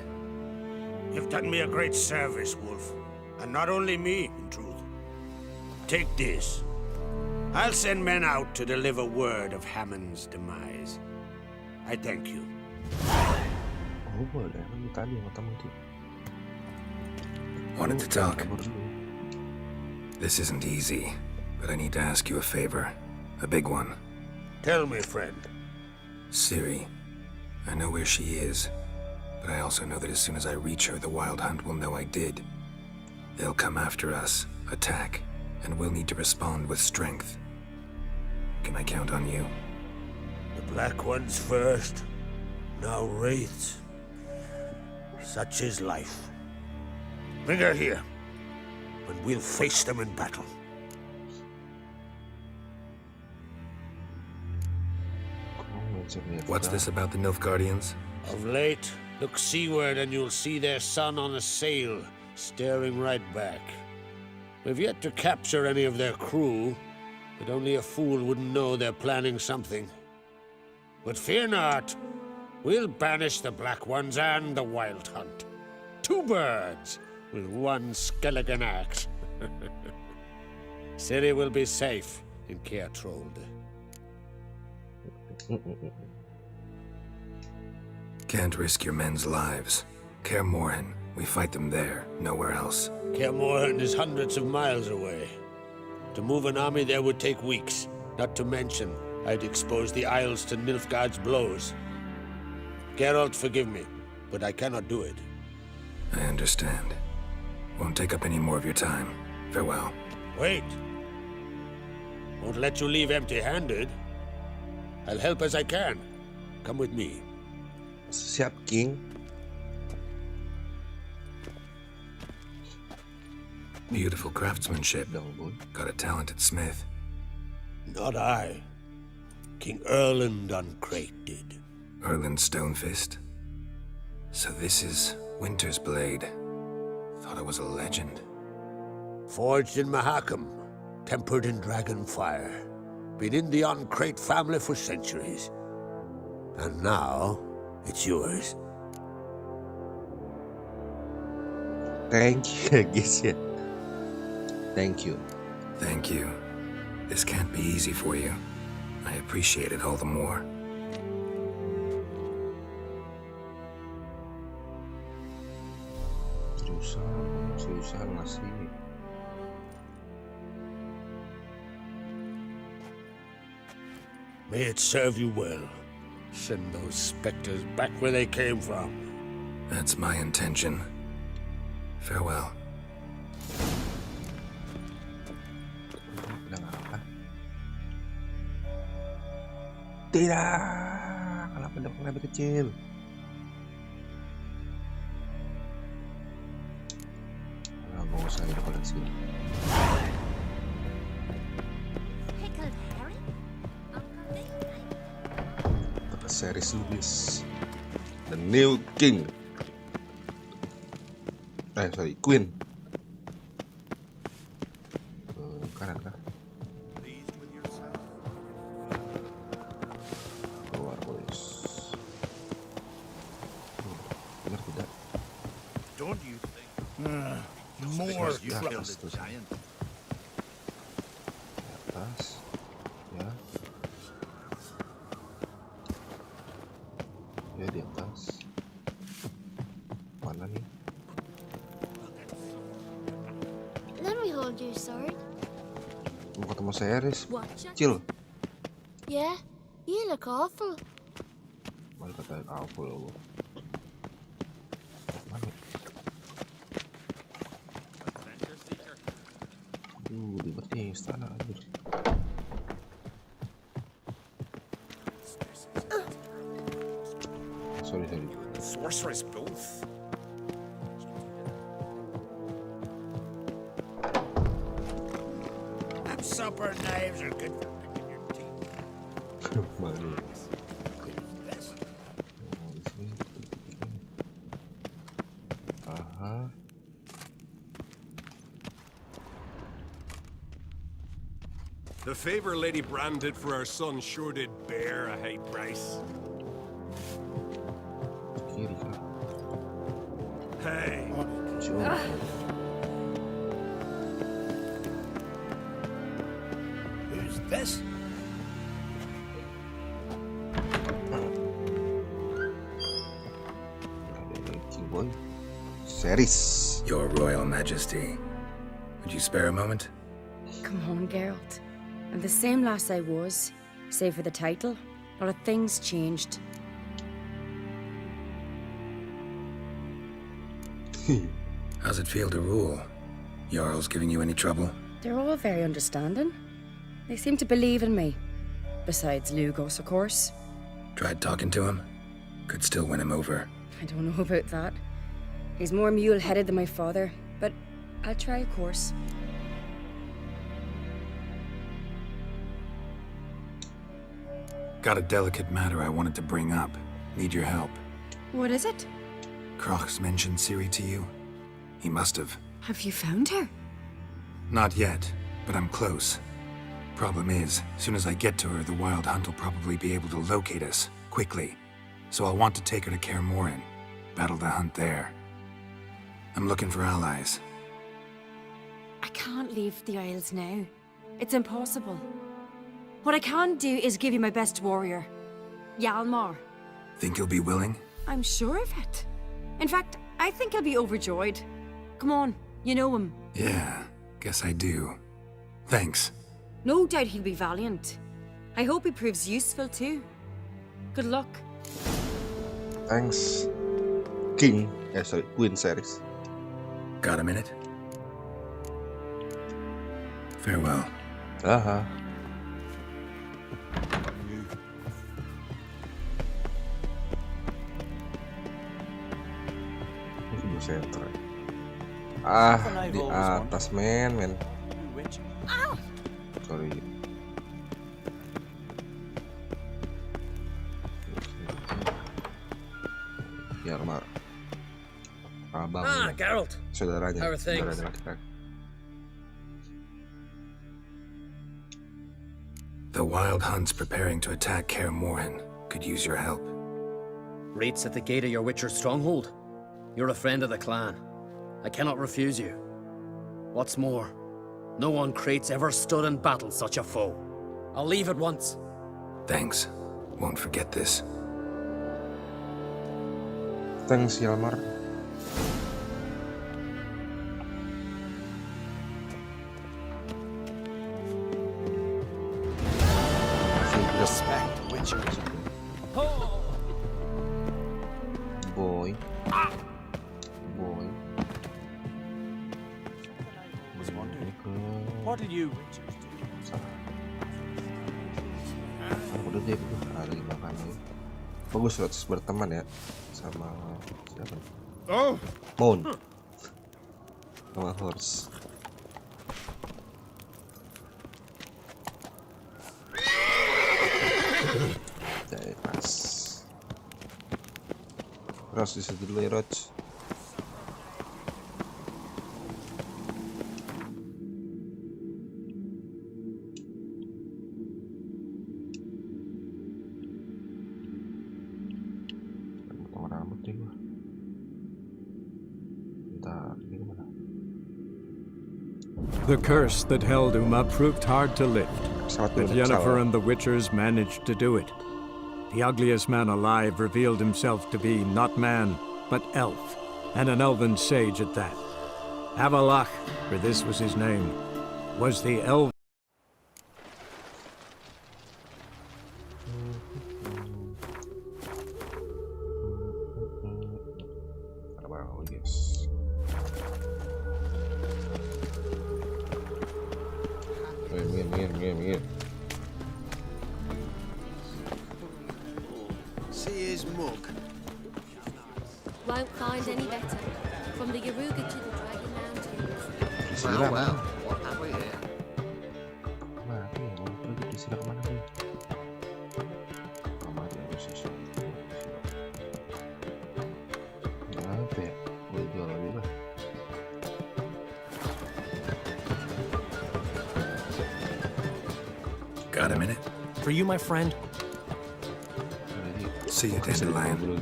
You've done me a great service, Wolf. And not only me, in truth. Take this. I'll send men out to deliver word of Hammond's demise. I thank you. Oh, boleh. Tadi otomatis. Wanted to talk. This isn't easy, but I need to ask you a favor. A big one. Tell me, friend. CIRI. I know where she is, but I also know that as soon as I reach her, the Wild Hunt will know I did. They'll come after us, attack, and we'll need to respond with strength. Can I count on you? The Black Ones first, now Wraiths. Such is life. Bring her here, and we'll face them in battle. What's this about the Nilfgaardians? Of late, look seaward and you'll see their sun on a sail, staring right back. We've yet to capture any of their crew, but only a fool wouldn't know they're planning something. But fear not, we'll banish the Black Ones and the Wild Hunt. 2 birds with 1 skeleton axe. Ciri will be safe in Keatrold. Can't risk your men's lives. Kaer Morhen, we fight them there, nowhere else. Kaer Morhen is hundreds of miles away. To move an army there would take weeks, not to mention I'd expose the Isles to Nilfgaard's blows. Geralt, forgive me, but I cannot do it. I understand. Won't take up any more of your time. Farewell. Wait. Won't let you leave empty-handed. I'll help as I can. Come with me. Siap, King. Beautiful craftsmanship. Got a talented smith. Not I. King Erland Uncrate did. Erland Stonefist? So this is Winter's Blade. Thought it was a legend. Forged in Mahakam, tempered in dragon fire. Been in the Uncrate family for centuries. And now, it's yours. Thank you, guys. Thank you. Thank you. This can't be easy for you. I appreciate it all the more. Susah ngasih. May it serve you well. Send those specters back where they came from. That's my intention. Farewell. Tidak. Kenapa dapat lebih kecil? Nggak usah ada koleksi. Series Lewis, The New King. Sorry, Queen. Kanan kah? Keluar, boys. Benar tidak? Don't you think? More you killed a giant. Atas. Ya. Ya di atas. Mana nih? Let me hold your sword. Mau ketemu Series. Chill. Yeah, you look awful. Malah katain awful lo. Mana? Ribet nih istana anjir. Sorry. Sorceress both. Them supper knives are good for picking your teeth. Mana? Aha. The favor Lady Bran did for our son sure did bear a high price. Kiri kah? Hey. Who's this? Boy. Series. Your Royal Majesty. Would you spare a moment? Come on, Geralt. I'm the same lass I was, save for the title. A lot of things changed. How's it feel to rule? Jarl's giving you any trouble? They're all very understanding. They seem to believe in me. Besides Lugos, of course. Tried talking to him? Could still win him over. I don't know about that. He's more mule-headed than my father, but I'll try, of course. Got a delicate matter I wanted to bring up. Need your help. What is it? Croc's mentioned Ciri to you? He must have. Have you found her? Not yet, but I'm close. Problem is, soon as I get to her, the Wild Hunt will probably be able to locate us, quickly. So I'll want to take her to Kaer Morhen, battle the hunt there. I'm looking for allies. I can't leave the Isles now. It's impossible. What I can do is give you my best warrior, Hjalmar. Think you'll be willing? I'm sure of it. In fact, I think he'll be overjoyed. Come on, you know him. Yeah, guess I do. Thanks. No doubt he'll be valiant. I hope he proves useful too. Good luck. Thanks. King. Sorry, Queen series. Got a minute? Farewell. Aha. Di atas men. Sorry. Hjalmar. Abang. Geralt. Saudaranya. How are things? Saudaranya laki-laki. The Wild Hunt's preparing to attack Kaer Morhen. Could use your help. Rates at the gate of your Witcher's stronghold. You're a friend of the clan. I cannot refuse you. What's more, no one Krait's ever stood in battle such a foe. I'll leave at once. Thanks. Won't forget this. Thanks, Hjalmar. Respect Witchers. Boy. Boy. Was wondering, what did you Witchers do? Udah deh, lagi makan nih. Bagus harus berteman ya sama siapa? Oh. Moon. Sama Horse. Jadi pas. Terus di situ dulu ya, Roach. Potong rambut deh gua. Bentar, ini gimana? The curse that held Uma proved hard to lift, but Yennefer and the Witchers managed to do it. The ugliest man alive revealed himself to be not man, but elf, and an elven sage at that. Avalach, for this was his name, was the elf. Oh, yes. Minggir. See his mug. Won't find any better. From the Yaruga to the Dragon Mountains. Well, what have we here? Mati ya, mau pergi disiram kemana nih? Mati harus sih. Apa ya? Gue jual juga. Got a minute? For you, my friend? See you, Dandelion.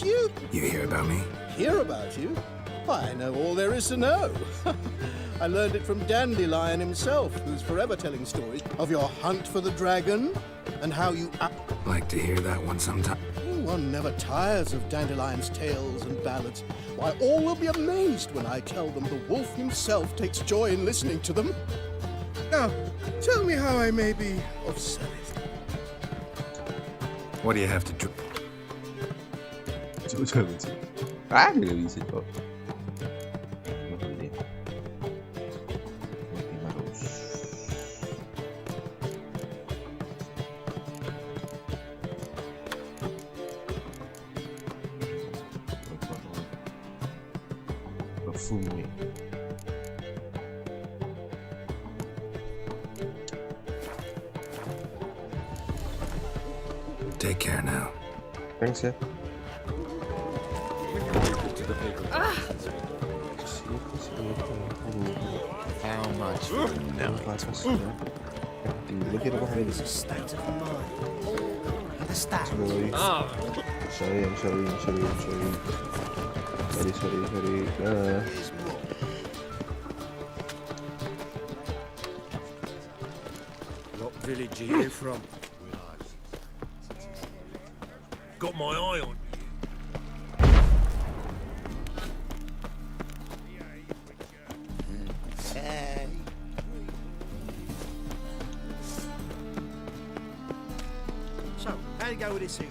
you? You hear about me? Hear about you? I know all there is to know. I learned it from Dandelion himself, who's forever telling stories of your hunt for the dragon and how you... Like to hear that one sometime. One never tires of Dandelion's tales and ballads. Why, all will be amazed when I tell them the wolf himself takes joy in listening to them. Now, tell me how I may be of service. What do you have to do? Ah, nggak bisa kok. Perfume. Take care now. Thanks ya. How much for There's a state of mind. And the stat. Sorry. What village are you from? Got my eye on you. So, how do you go with this thing?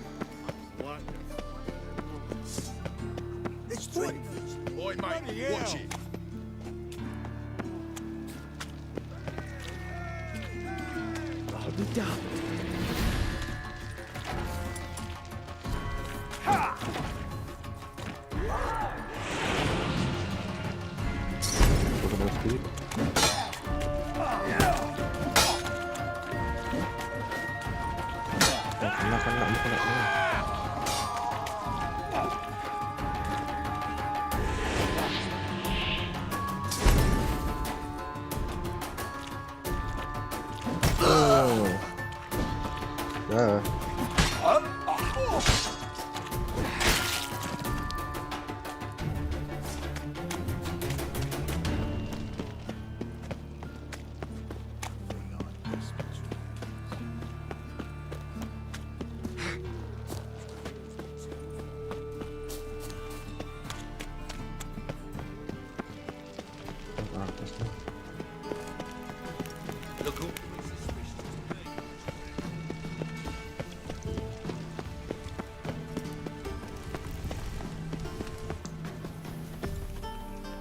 What? It's three. Boy, mate, watch it. I'll be done.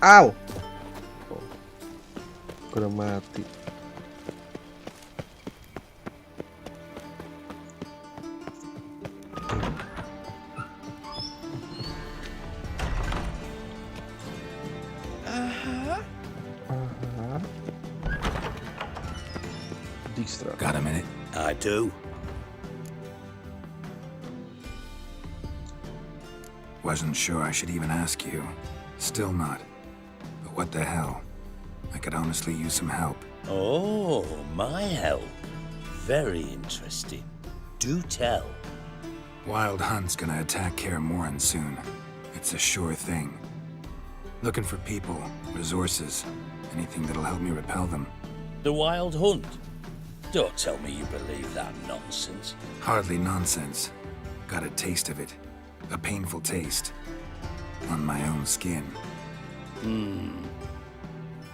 Ow! Udah mati. Got a minute? I do. Wasn't sure I should even ask you. Still not. But what the hell? I could honestly use some help. Oh, my help. Very interesting. Do tell. Wild Hunt's gonna attack Kaer Morhen soon. It's a sure thing. Looking for people, resources, anything that'll help me repel them. The Wild Hunt? Don't tell me you believe that nonsense. Hardly nonsense. Got a taste of it. A painful taste. On my own skin.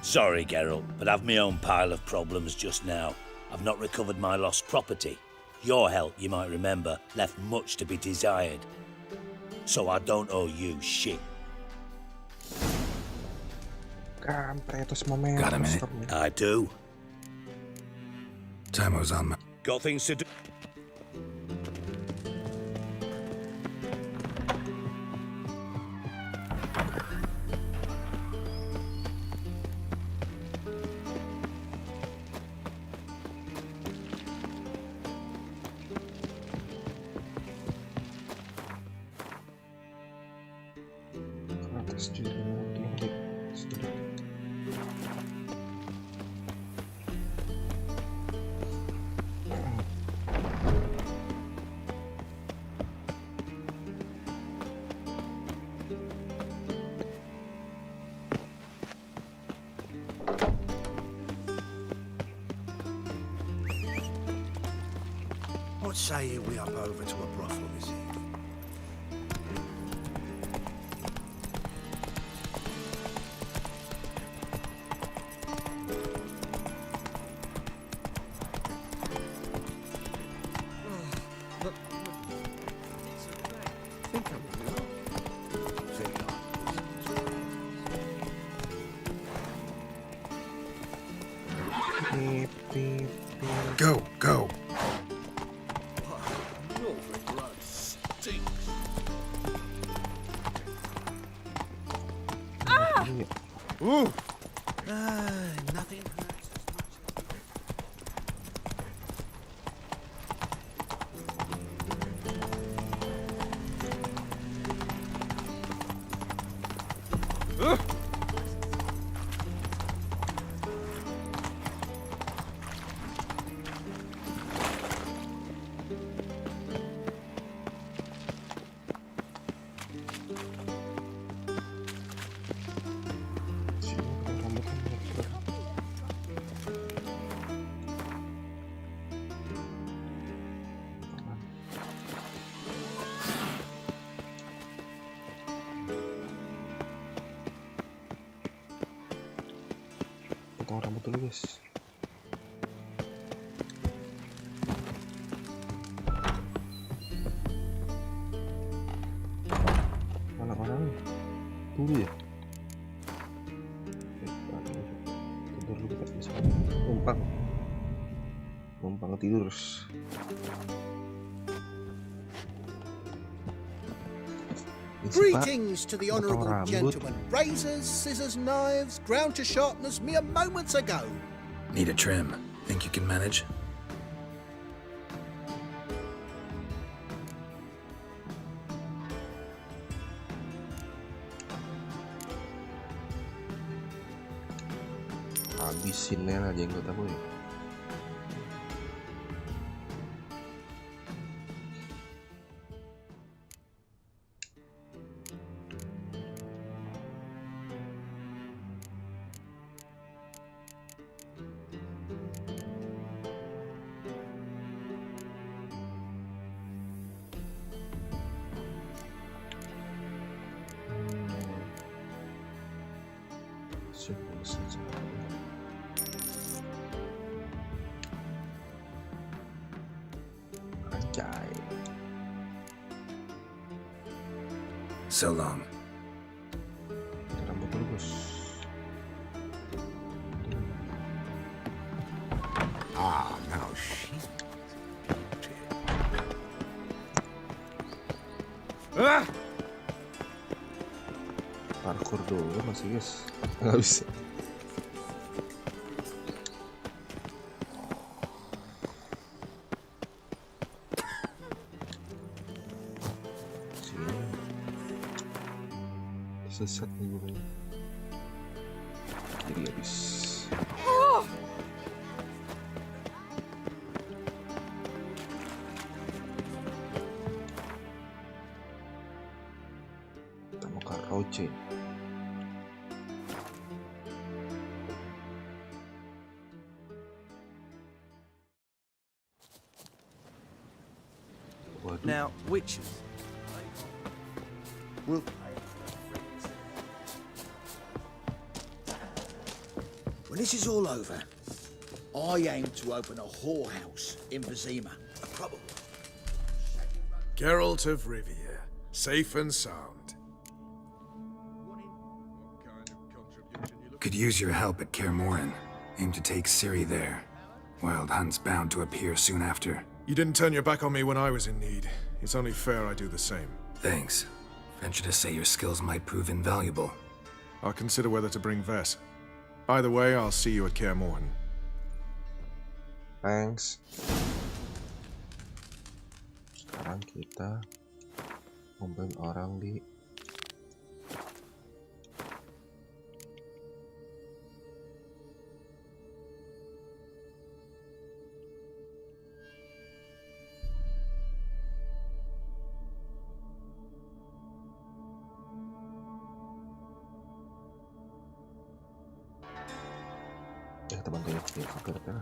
Sorry, Geralt, but I've my own pile of problems just now. I've not recovered my lost property. Your help, you might remember, left much to be desired. So I don't owe you shit. Got a minute? I do. Time was on my... Got things to do. What say you we up over to a brothel this evening? Go, go. Ooh. Nothing. Potong rambut dulu guys. Mana orangnya? Tunggu ya. Tidur dulu kita bisa. Numpang tidur. Greetings to the honourable gentleman. Razors, scissors, knives, ground to sharpness mere moments ago. Need a trim. Think you can manage? Habisin aja yang gue tahu ya. So long. Rambut dulu bos. Now she. Parkour dulu masih guys. Nggak bisa. Sesat nih gue. Jadi habis. Kita mau ke Roche. Waduh. Now, witches. Will When this is all over, I aim to open a whorehouse in Vizima. A probable. Geralt of Rivia, safe and sound. Could use your help at Kaer Aim to take Ciri there. Wild Hunt's bound to appear soon after. You didn't turn your back on me when I was in need. It's only fair I do the same. Thanks. Venture to say your skills might prove invaluable. I'll consider whether to bring Vess. Either way, I'll see you at Kaer Thanks. Sekarang kita ngumpulin orang di kita bantu ya, fakir kita.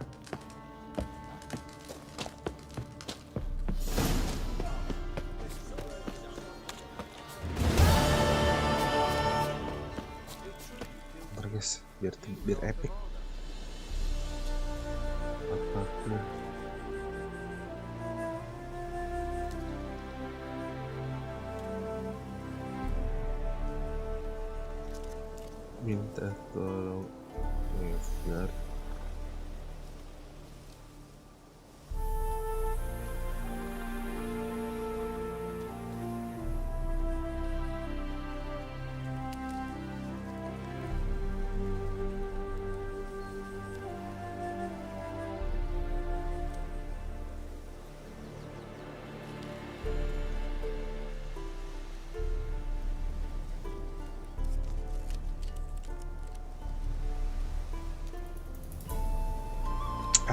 biar epic. Apapun. Minta tolong Never.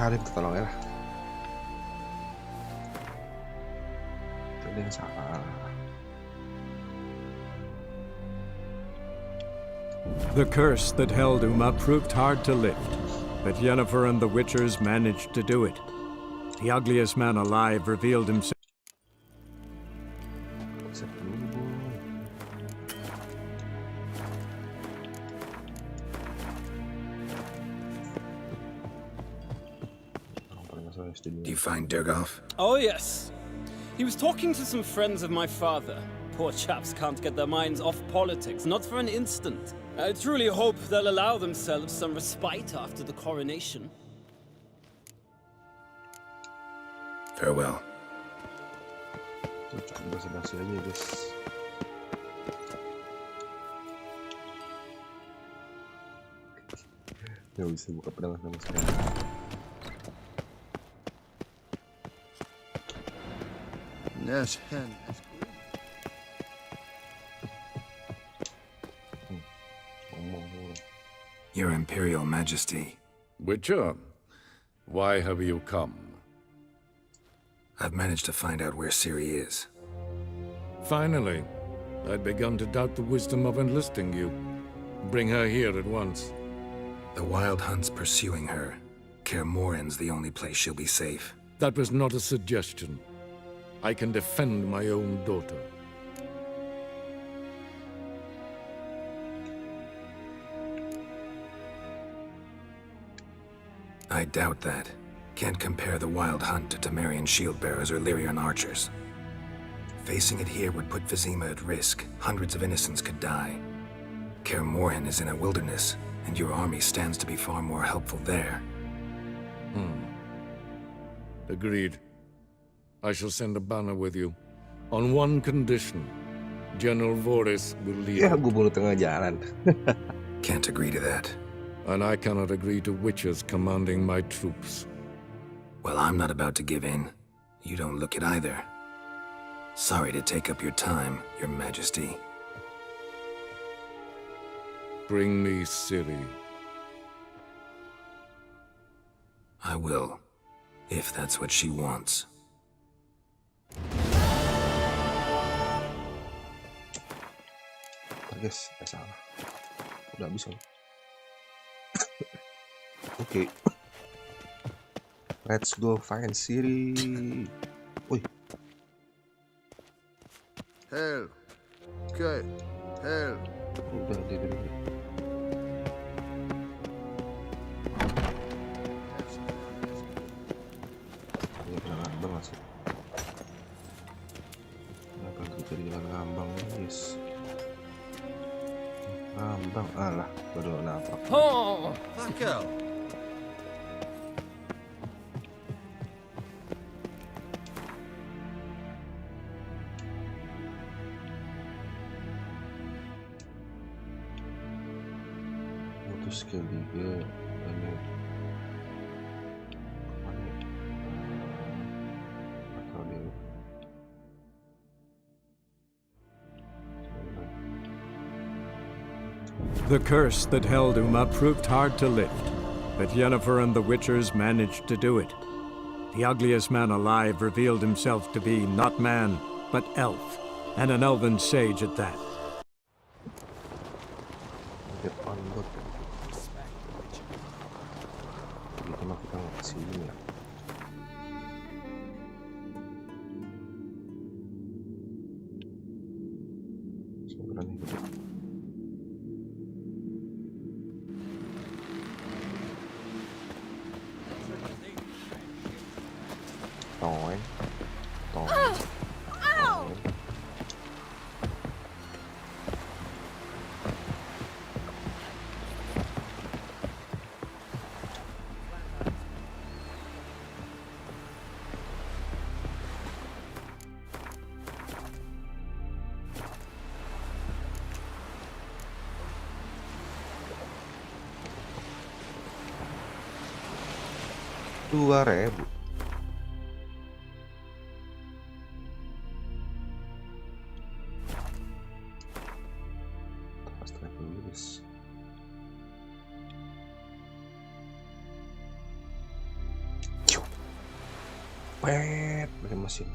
Dia minta tolong ya lah. Ini yang salah. The curse that held Uma proved hard to lift, but Yennefer and the Witchers managed to do it. The ugliest man alive revealed himself. Do you find Durgoff? Oh, yes. He was talking to some friends of my father. Poor chaps can't get their minds off politics, not for an instant. I truly hope they'll allow themselves some respite after the coronation. Farewell. Basa-basi aja, guys. Nggak bisa buka pedang sama sekali. Yes, Your Imperial Majesty. Witcher, why have you come? I've managed to find out where Ciri is. Finally. I'd begun to doubt the wisdom of enlisting you. Bring her here at once. The Wild Hunt's pursuing her. Kaer Morhen's the only place she'll be safe. That was not a suggestion. I can defend my own daughter. I doubt that. Can't compare the Wild Hunt to Temerian shield-bearers or Lyrian archers. Facing it here would put Vizima at risk. Hundreds of innocents could die. Kaer Morhen is in a wilderness, and your army stands to be far more helpful there. Agreed. I shall send a banner with you. On one condition. General Voris will lead. Ya, gue bunuh tengah jalan. Can't agree to that. And I cannot agree to witches commanding my troops. Well, I'm not about to give in. You don't look it either. Sorry to take up your time, Your Majesty. Bring me Ciri. I will, if that's what she wants. Guys, salah. Udah habis kan? Oke. Let's go find Ciri. Woi. Hell. Okay. Hell. Udah dia. Ini jalan ngambang sih. Kenapa kita di jalan ngambang, guys? Ngambang, alah, baru nampak. Oh, fuck hell. Skill 3 ini atau dia The curse that held Uma proved hard to lift, but Yennefer and the Witchers managed to do it. The ugliest man alive revealed himself to be not man, but elf, and an elven sage at that. Toeng. $2.000. Pasti tulis. Pakai mesin.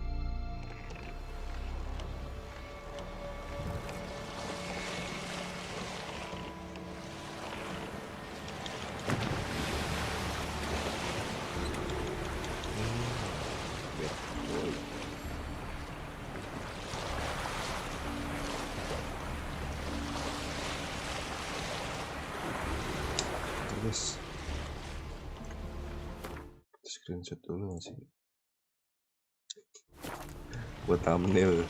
Terus screenshot dulu masih buat thumbnail.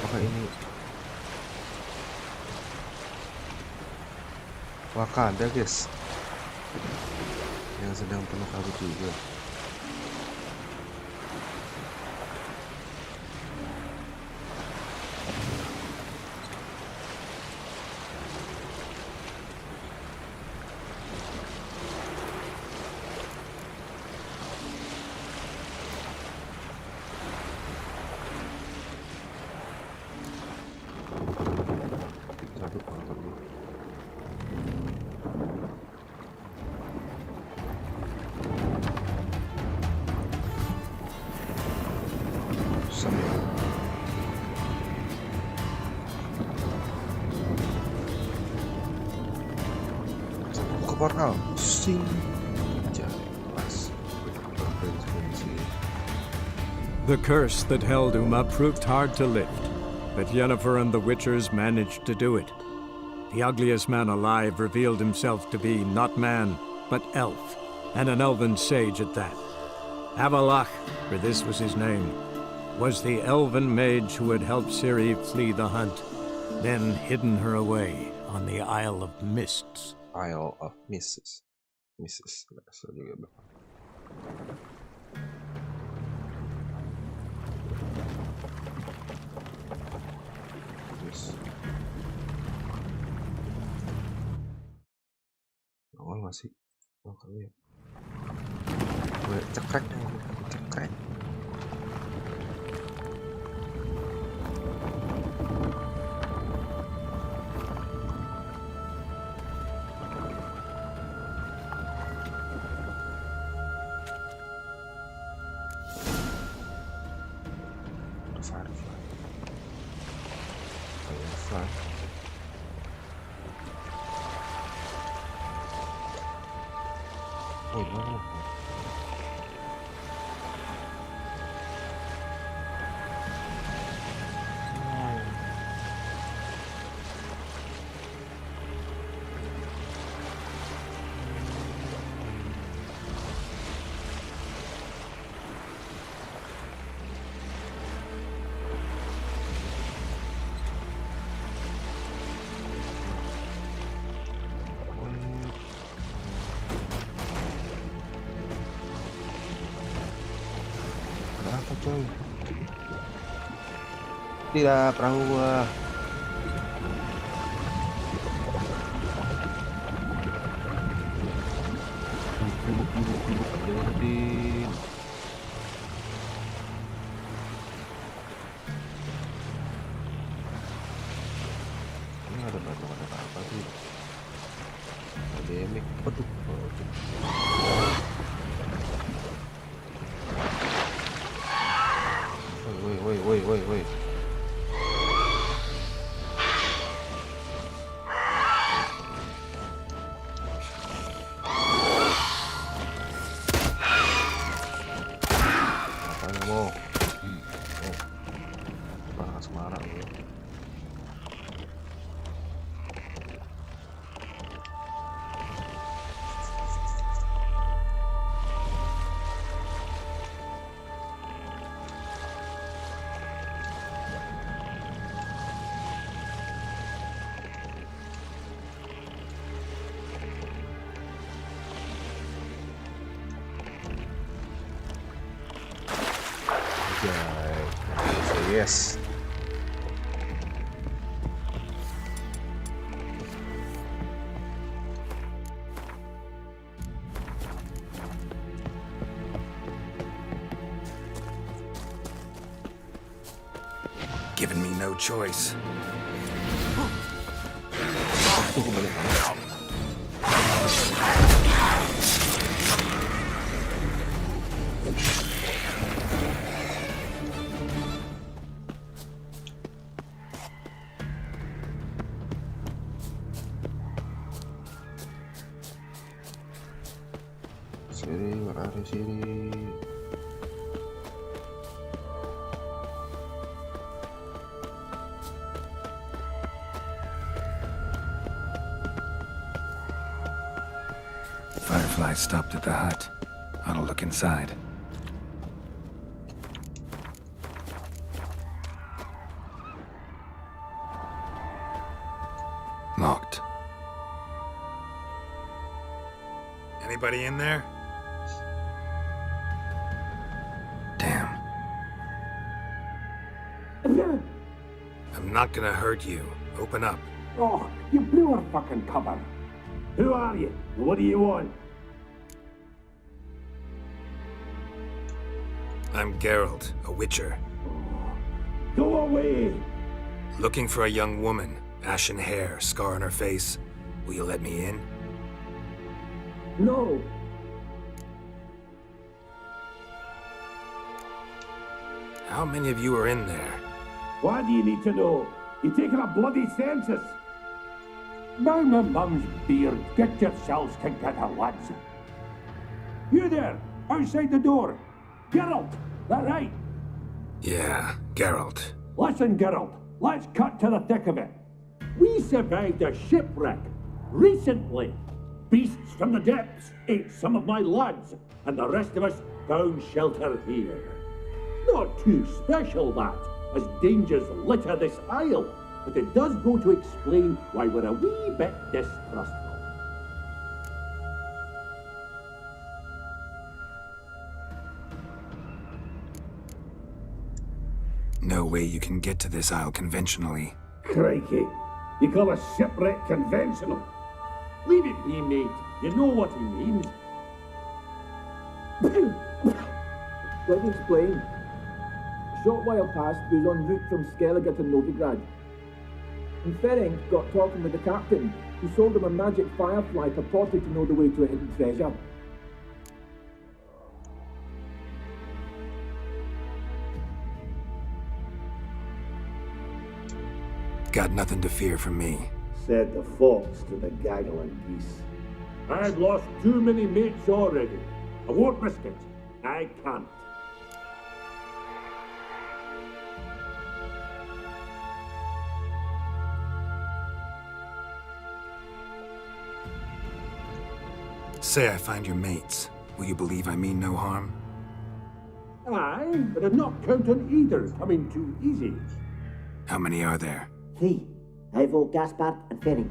Apakah ini Wakanda, guys, yang sedang penuh kabut juga. Portal sing The curse that held Uma proved hard to lift, but Yennefer and the Witchers managed to do it. The ugliest man alive revealed himself to be not man, but elf, and an elven sage at that. Avalach, for this was his name, was the elven mage who had helped Ciri flee the hunt, then hidden her away on the Isle of Mists. Isle of Mists. So juga awal masih kali ya. Gue cekrek. Tidak, perahu gua. Ini ada batu apa sih? Pandemic. Waduh. Woi. Apa mau? Semarang ya. Yes. Given me no choice. Ciri, where are you, Ciri? Firefly stopped at the hut. I'll look inside. Locked. Anybody in there? Damn. I'm not gonna hurt you. Open up. Oh, you blew our fucking cover. Who are you? What do you want? I'm Geralt, a witcher. Go away! Looking for a young woman. Ashen hair, scar on her face. Will you let me in? No. How many of you are in there? Why do you need to know? You're taking a bloody census. Mind my mum's beard. Get yourselves together, lads. You there, outside the door. Geralt, that right? Yeah, Geralt. Listen, Geralt, let's cut to the thick of it. We survived a shipwreck recently. Beasts from the depths ate some of my lads, and the rest of us found shelter here. Not too special, that, as dangers litter this isle, but it does go to explain why we're a wee bit distrustful. No way you can get to this isle conventionally. Crikey, you call a shipwreck conventional? Leave it be, mate. You know what he means. Let me explain. A short while past, we was en route from Skellige to Novigrad. And Ferenc got talking with the captain, who sold him a magic firefly purported to know the way to a hidden treasure. Got nothing to fear from me. Said the fox to the gaggling geese. I've lost too many mates already. I won't risk it. I can't. Say I find your mates. Will you believe I mean no harm? Aye, but I'd not count on either coming too easy. How many are there? 3. Ivo, Gaspard, and Ferenc.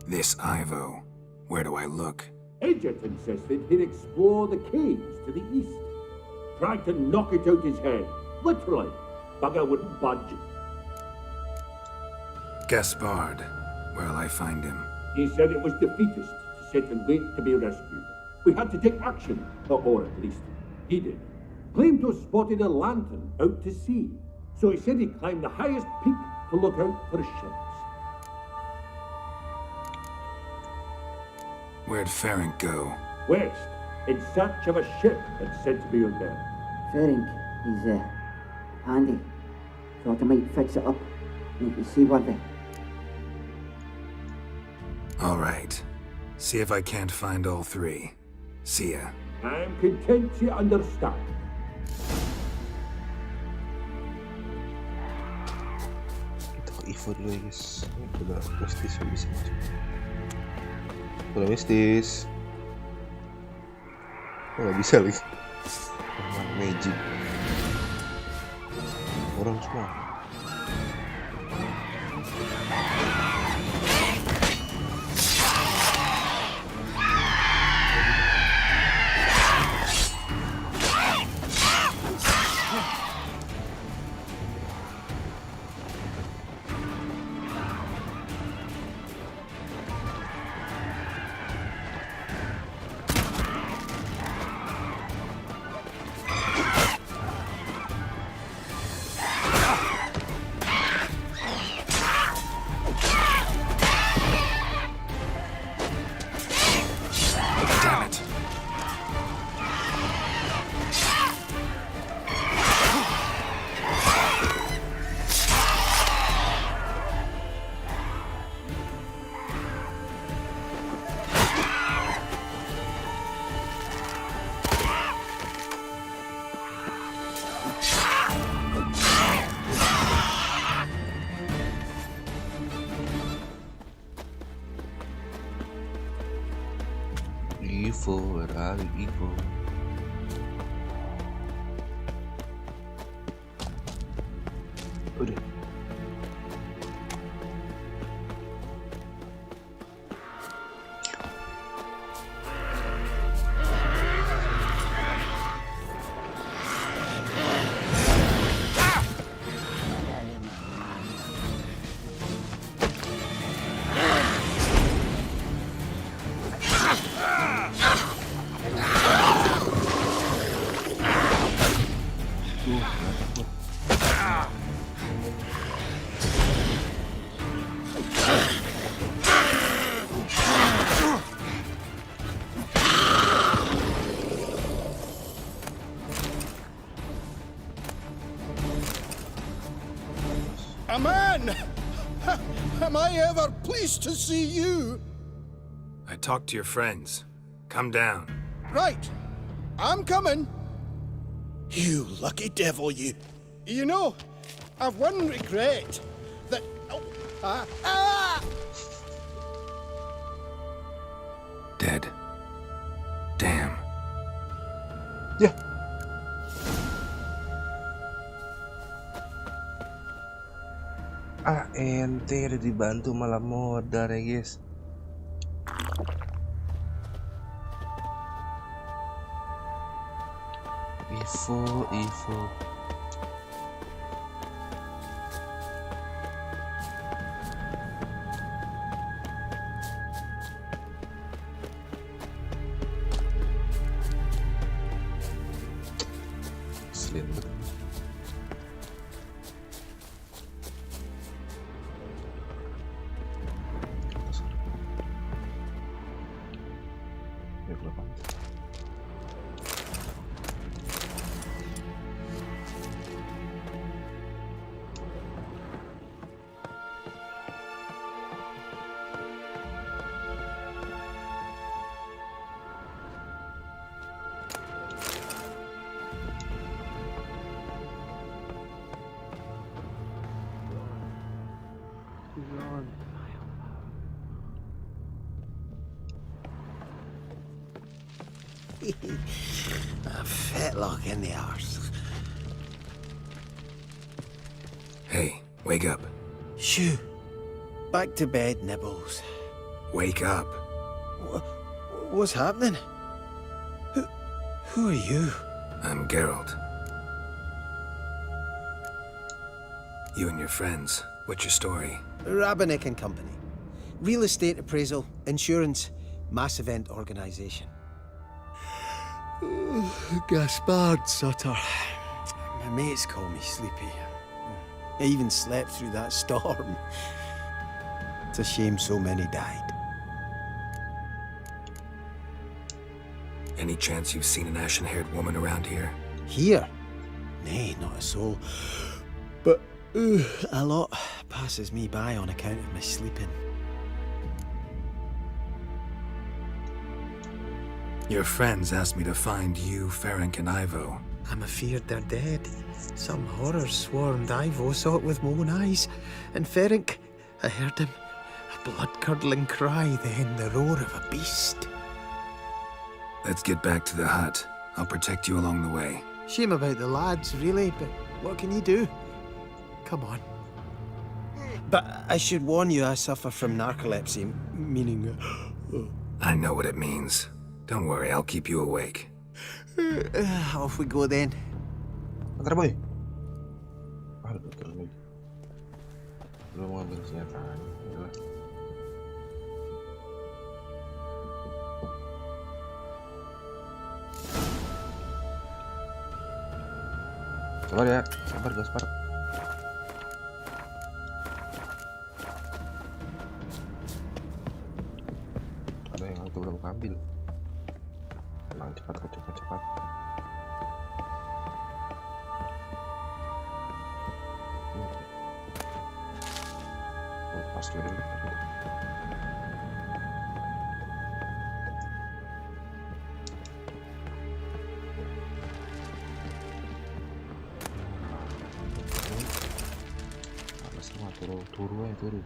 This Ivo. Where do I look? Edget insisted he'd explore the caves to the east. Tried to knock it out his head. Literally. Bugger wouldn't budge. Gaspard. Where'll I find him? He said it was defeatist to sit and wait to be rescued. We had to take action, or at least he did. Claimed to have spotted a lantern out to sea. So he said he'd climb the highest peak to look out for ships. Where'd Ferenc go? West, in search of a ship that's said to be out there. Ferenc, he's handy. Thought I might fix it up. Make it seaworthy. All right. See if I can't find all three. See ya. I'm content you understand. Kita ke Evo dulu ya guys. Udah mistis bisa masuk. Udah mistis. Oh, nggak bisa lagi. Magic. Orang semua. Evo, where are you, Evo? Udah. A man! Am I ever pleased to see you? I talked to your friends. Come down. Right. I'm coming. You lucky devil, you. You know, I've one regret. That... Oh, Dead. Damn. Yeah. Ente udah dibantu malah modar ya guys. Evo. Selin betul. A fetlock in the arse. Hey, wake up. Shoo. Back to bed, Nibbles. Wake up. What's happening? Who are you? I'm Geralt. You and your friends. What's your story? Rabbinick and Company. Real estate appraisal, insurance, mass event organization. Gaspard Sutter. My mates call me Sleepy. I even slept through that storm. It's a shame so many died. Any chance you've seen an ashen-haired woman around here? Here? Nay, not a soul. But a lot passes me by on account of my sleeping. Your friends asked me to find you, Ferenc, and Ivo. I'm afeard they're dead. Some horrors swarmed Ivo, saw it with my own eyes. And Ferenc, I heard him. A blood-curdling cry, then the roar of a beast. Let's get back to the hut. I'll protect you along the way. Shame about the lads, really, but what can you do? Come on. But I should warn you, I suffer from narcolepsy, meaning... I know what it means. Don't worry, I'll keep you awake. Off we go then. Bentar boy. Aduh, turun lagi. Belum ngambil senjata. Yalah. Sabar ya, sabar Gaspar. Ada yang aku belum ambil. Tenang, cepat. Lepas dulu. Turu.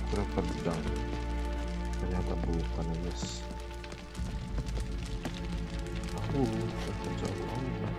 Kurang pedang. Ternyata bukan, guys. Jauh. Bisa. Turun dong.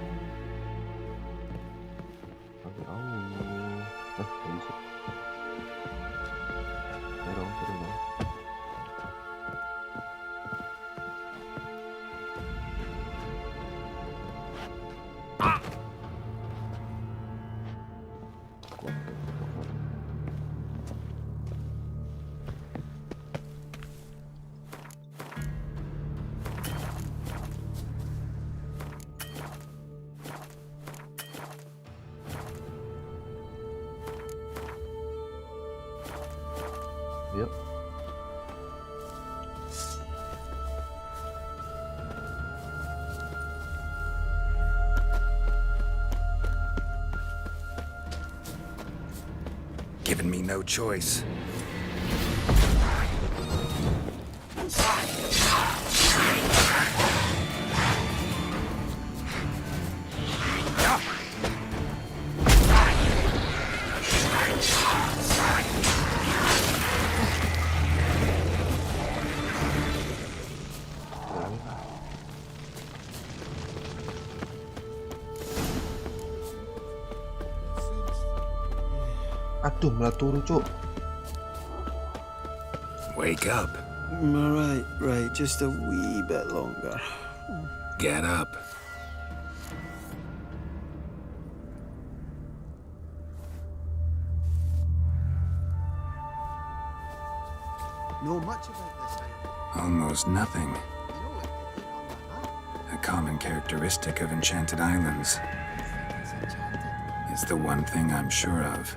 Yuk. Given me no choice. Aduh, malah turu, Cuk. Wake up. Right, just a wee bit longer. Get up. Know much about this island? Almost nothing. A common characteristic of enchanted islands. It's the one thing I'm sure of.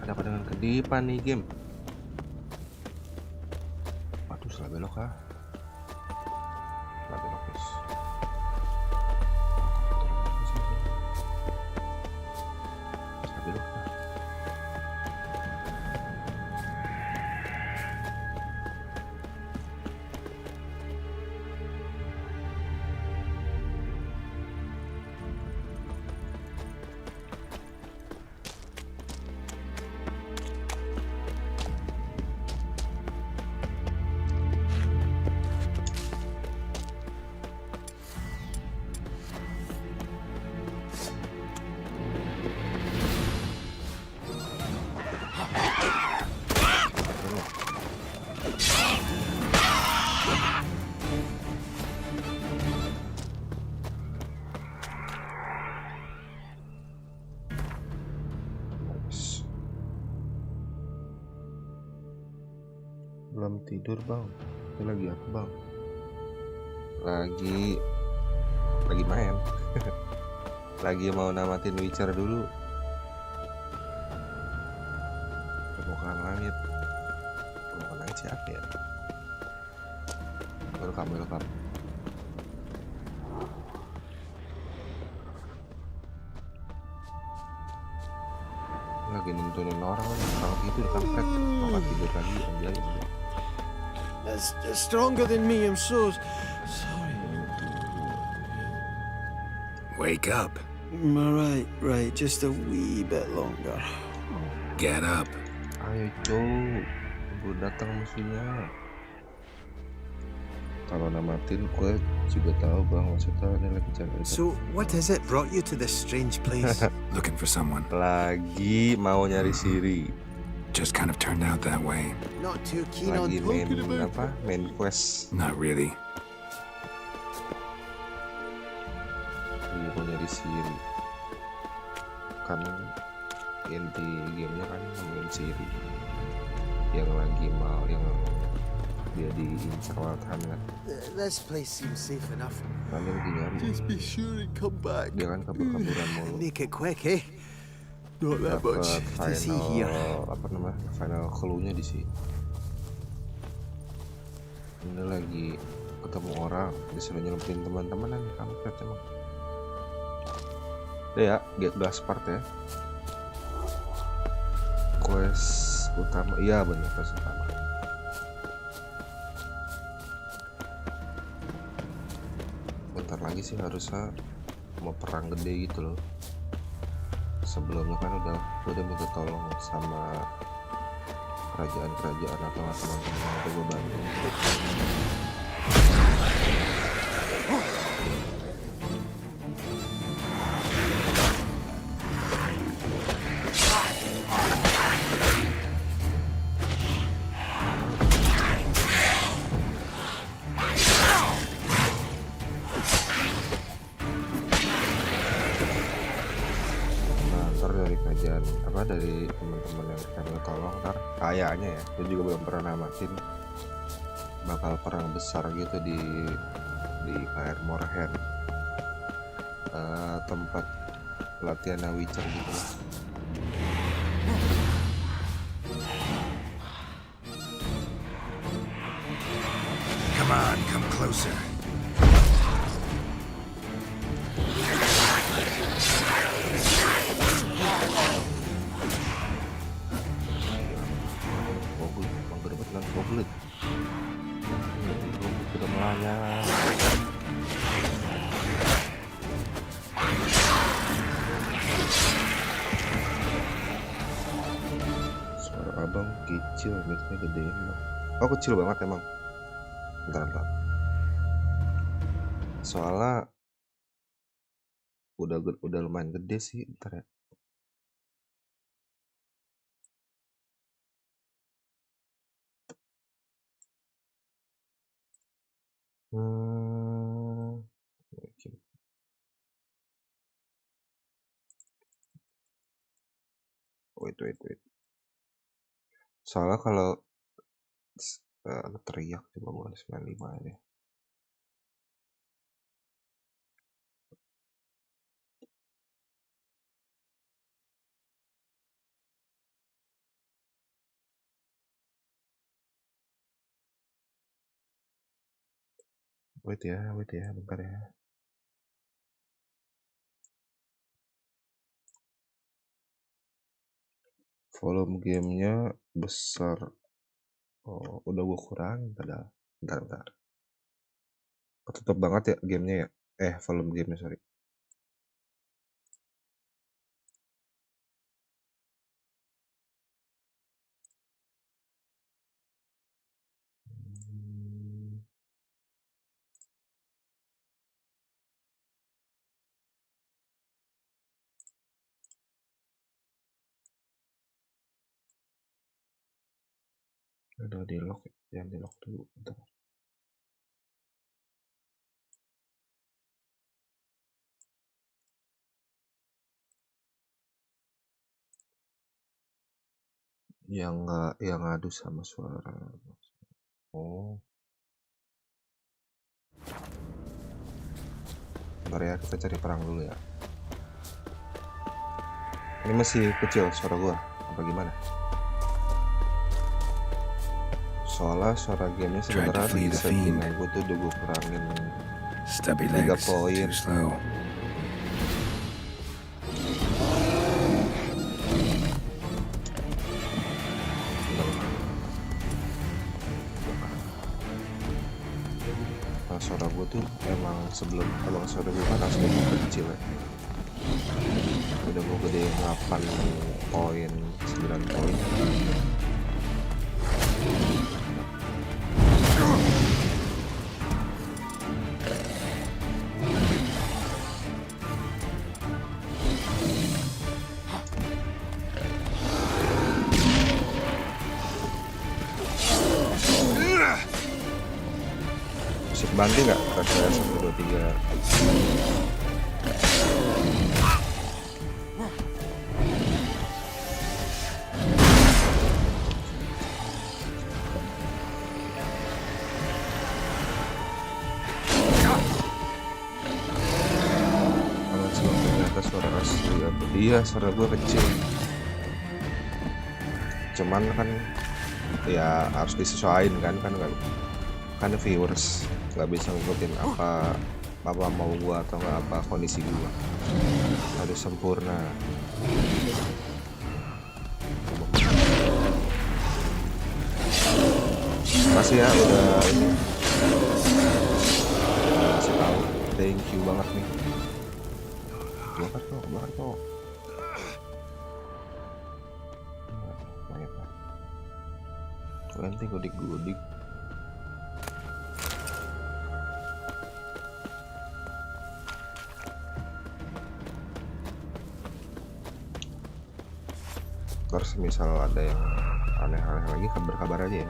Ada apa dengan kedipan nih game? Waduh, salah belok kah? Salah belok, guys. Salah belok kah? Belum tidur bang. Ini lagi apa bang? Lagi main. Lagi mau namatin Witcher dulu. Permukaan langit. Permukaan langit siapa ya? Welcome. Lagi nontonin orang kalau gitu kampret. Mau tidur lagi anjay. That's stronger than me, I'm so sorry. Wake up. Right, just a wee bit longer. Get up. Ayo cow, gue datang musuhnya. Kalau namatin gue juga tahu bang maksudnya ini lagi cari. So, what is it brought you to this strange place? Looking for someone. Lagi mau nyari CIRI. Just kind of turned out that way. Not too keen Lagi on talking about apa? Main quest. Not really. Iya mau nyari CIRI. Kan inti gamenya kan nemuin CIRI. Yang lagi mau yang dia diincar wild hunt kan. This place seems safe enough. Kalian lagi nyari. Just be sure and come back. Dia kan kabur-kaburan mulu. Make it quick, eh? Not that much to see here. Apa namanya? Final clue-nya di sini. Ini lagi ketemu orang, disuruh nyelamatin teman-teman nih kampret emang. Ya, get last part ya. Quest utama, iya bener quest utama. Bentar lagi sih harusnya mau perang gede gitu loh. Sebelumnya kan udah minta tolong sama kerajaan-kerajaan atau teman-teman yang udah gue bantu. Dari teman-teman yang kita minta tolong ntar kayaknya ya, gue juga belum pernah namatin bakal perang besar gitu di AKHIRNYA, tempat latihan Witcher gitu lah. Come on, come closer. Sudah melayang. Suara abang kecil, mic-nya gedein bang. Oh kecil banget emang. Bentar. Soalnya udah lumayan gede sih, bentar ya. Wait. Soalnya kalau teriak coba gue 95 ini. Wait ya, bentar ya. Volume gamenya besar. Oh, udah gue kurangin padahal. Bentar. Ketutup banget ya gamenya ya. Volume gamenya sorry. Udah di lock ya, jangan di lock dulu. Bentar. Yang ngadu sama suara. Oh. Bentar ya, kita cari perang dulu ya. Ini masih kecil suara gua, apa gimana? Soalnya suara gamenya sebenarnya di settingan gue tuh udah gue kurangin 3 poin. Nah, suara gue tuh emang sebelum kalau suara gue kan asli gue kecil ya. Udah gue gedein 8 poin, 9 poin. Bantu nggak? Kata 1, 2, 3. Kalau ternyata suara asli apa? Iya, suara gue kecil. Cuman kan ya harus disesuaikan kan viewers nggak bisa ngikutin apa mau gua atau nggak apa kondisi gua, harus sempurna. Makasih ya udah ini kasih tahu, thank you banget nih. Bakar kok. Nanti godik. Terus misal ada yang aneh-aneh lagi kabar aja ya.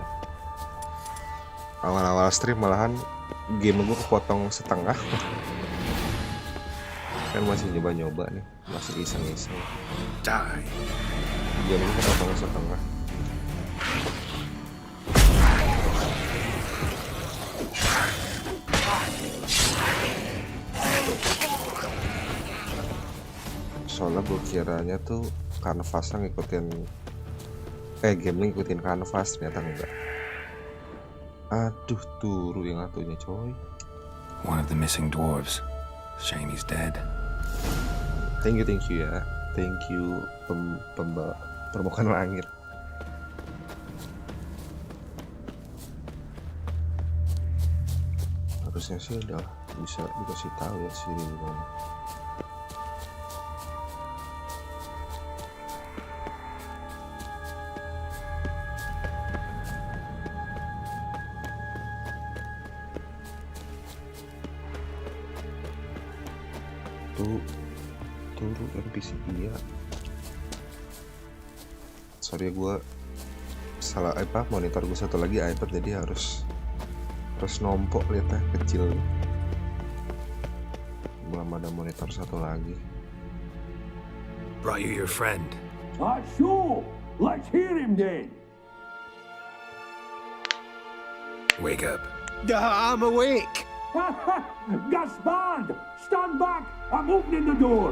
Awal-awal stream malahan game gue kepotong setengah. Kan masih nyoba nih, masih iseng-iseng. Game gue kepotong setengah. Soalnya gue kiranya tuh kanvasnya ngikutin game ngikutin kanvas, ternyata enggak. Aduh, turu yang atunya coy. One of the missing dwarves. Shame he's dead. Thank you ya. Thank you permukaan langit. Harusnya sih udah bisa dikasih tahu ya CIRI gimana. Turu NPC dia. Sorry gue salah monitor gue satu lagi iPad, jadi harus nombok lihatnya kecil. Belum ada monitor satu lagi. Brought you your friend. Sure. Let's hear him then. Wake up. I'm awake. Gaspard, stand back. I'm opening the door.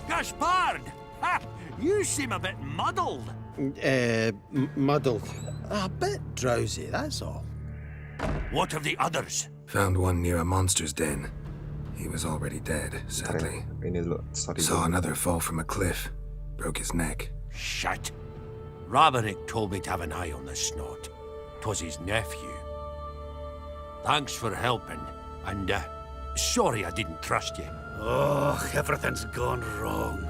Gaspard! Ha! You seem a bit muddled. Muddled. A bit drowsy, that's all. What of the others? Found one near a monster's den. He was already dead, sadly. Saw another fall from a cliff. Broke his neck. Shit. Roderick told me to have an eye on the snot. 'Twas his nephew. Thanks for helping, and sorry I didn't trust you. Oh, everything's gone wrong.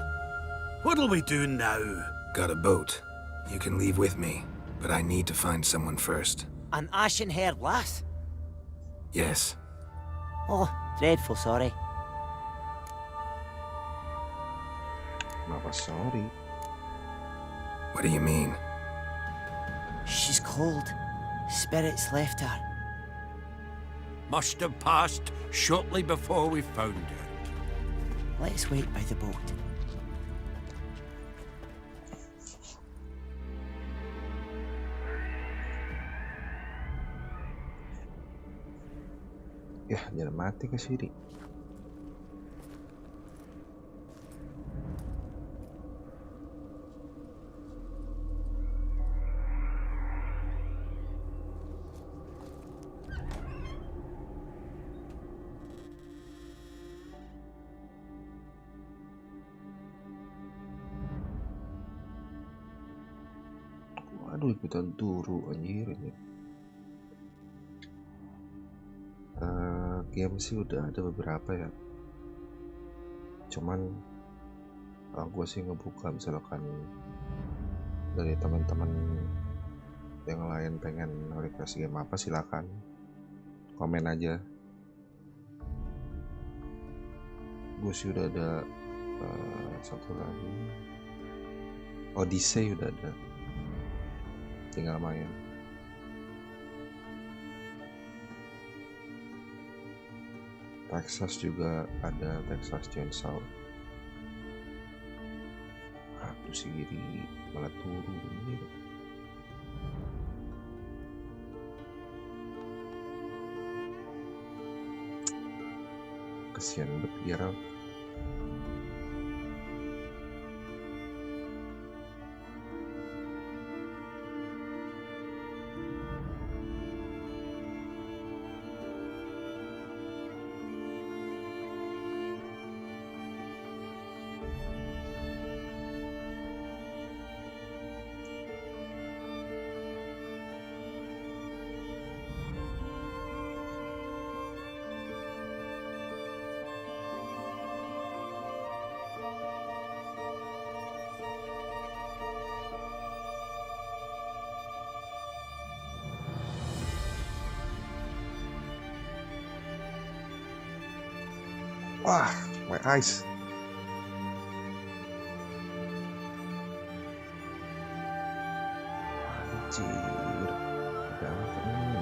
What'll we do now? Got a boat. You can leave with me, but I need to find someone first. An ashen-haired lass? Yes. Oh, dreadful sorry. Kenapa sorry? What do you mean? She's cold. Spirits left her. Must have passed shortly before we found her. Let's wait by the boat. Ya, jangan mati ke Ciri. Waduh, ikutan turu anjir. Game sih udah ada beberapa ya. Cuman gue sih ngebuka misalkan dari teman-teman yang lain pengen request game apa, silakan komen aja. Gue sih udah ada satu lagi, Odyssey udah ada, tinggal main. Texas juga ada, Texas Chainsaw. Aduh, Ciri malah turun ini. Kesian banget dia. Wah, my eyes. Anjir, ada apa ini?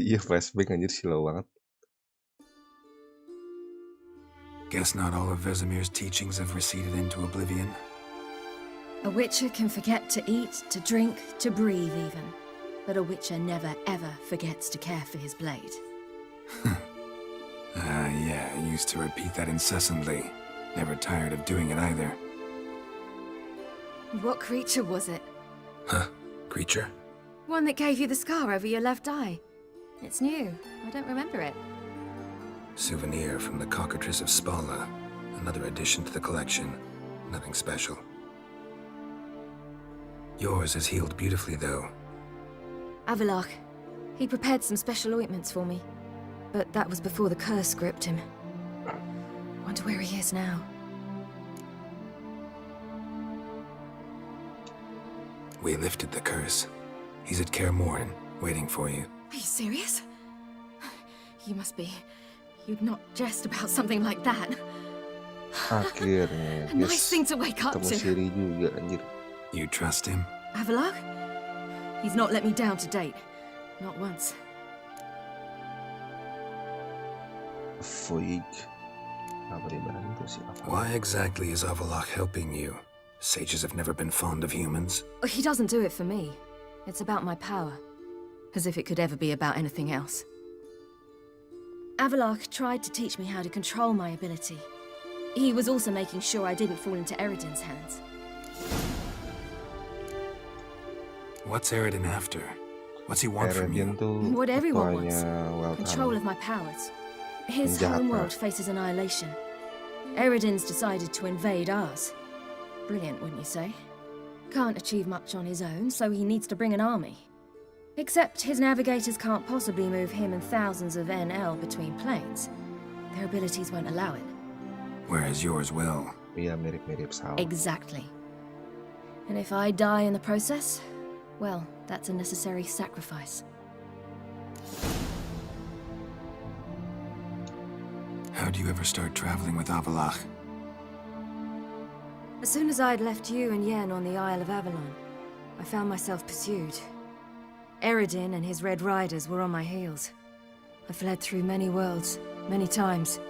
Iya, flashback anjir, silau banget. Guess not all of Vesemir's teachings have receded into oblivion. A witcher can forget to eat, to drink, to breathe even. But a witcher never ever forgets to care for his blade. Yeah, I used to repeat that incessantly. Never tired of doing it either. What creature was it? Huh? Creature? One that gave you the scar over your left eye. It's new. I don't remember it. Souvenir from the Cockatrice of Spala. Another addition to the collection. Nothing special. Yours is healed beautifully, though. Avalach. He prepared some special ointments for me. But that was before the curse gripped him. Wonder where he is now. We lifted the curse. He's at Kaer Morhen, waiting for you. Are you serious? You must be. You'd not jest about something like that. Akhirnya, A nice thing to wake up ketemu to. Ciri juga anjir. You trust him? Avalach? He's not let me down to date. Not once. Voig. Apa dibantu sih? Why exactly is Avalach helping you? Sages have never been fond of humans. He doesn't do it for me. It's about my power. As if it could ever be about anything else. Avalach tried to teach me how to control my ability. He was also making sure I didn't fall into Eredin's hands. What's Eredin after? What's he want from you? What everyone wants. Control of my powers. His homeworld faces annihilation. Eredin's decided to invade ours. Brilliant, wouldn't you say? Can't achieve much on his own, so he needs to bring an army. Except his navigators can't possibly move him and thousands of NL between planes. Their abilities won't allow it. Whereas yours will. Iya, mirip-mirip sama. Exactly. And if I die in the process, well, that's a necessary sacrifice. How do you ever start traveling with Avalach? As soon as I'd left you and Yen on the Isle of Avalon, I found myself pursued. Eredin and his Red Riders were on my heels. I fled through many worlds, many times.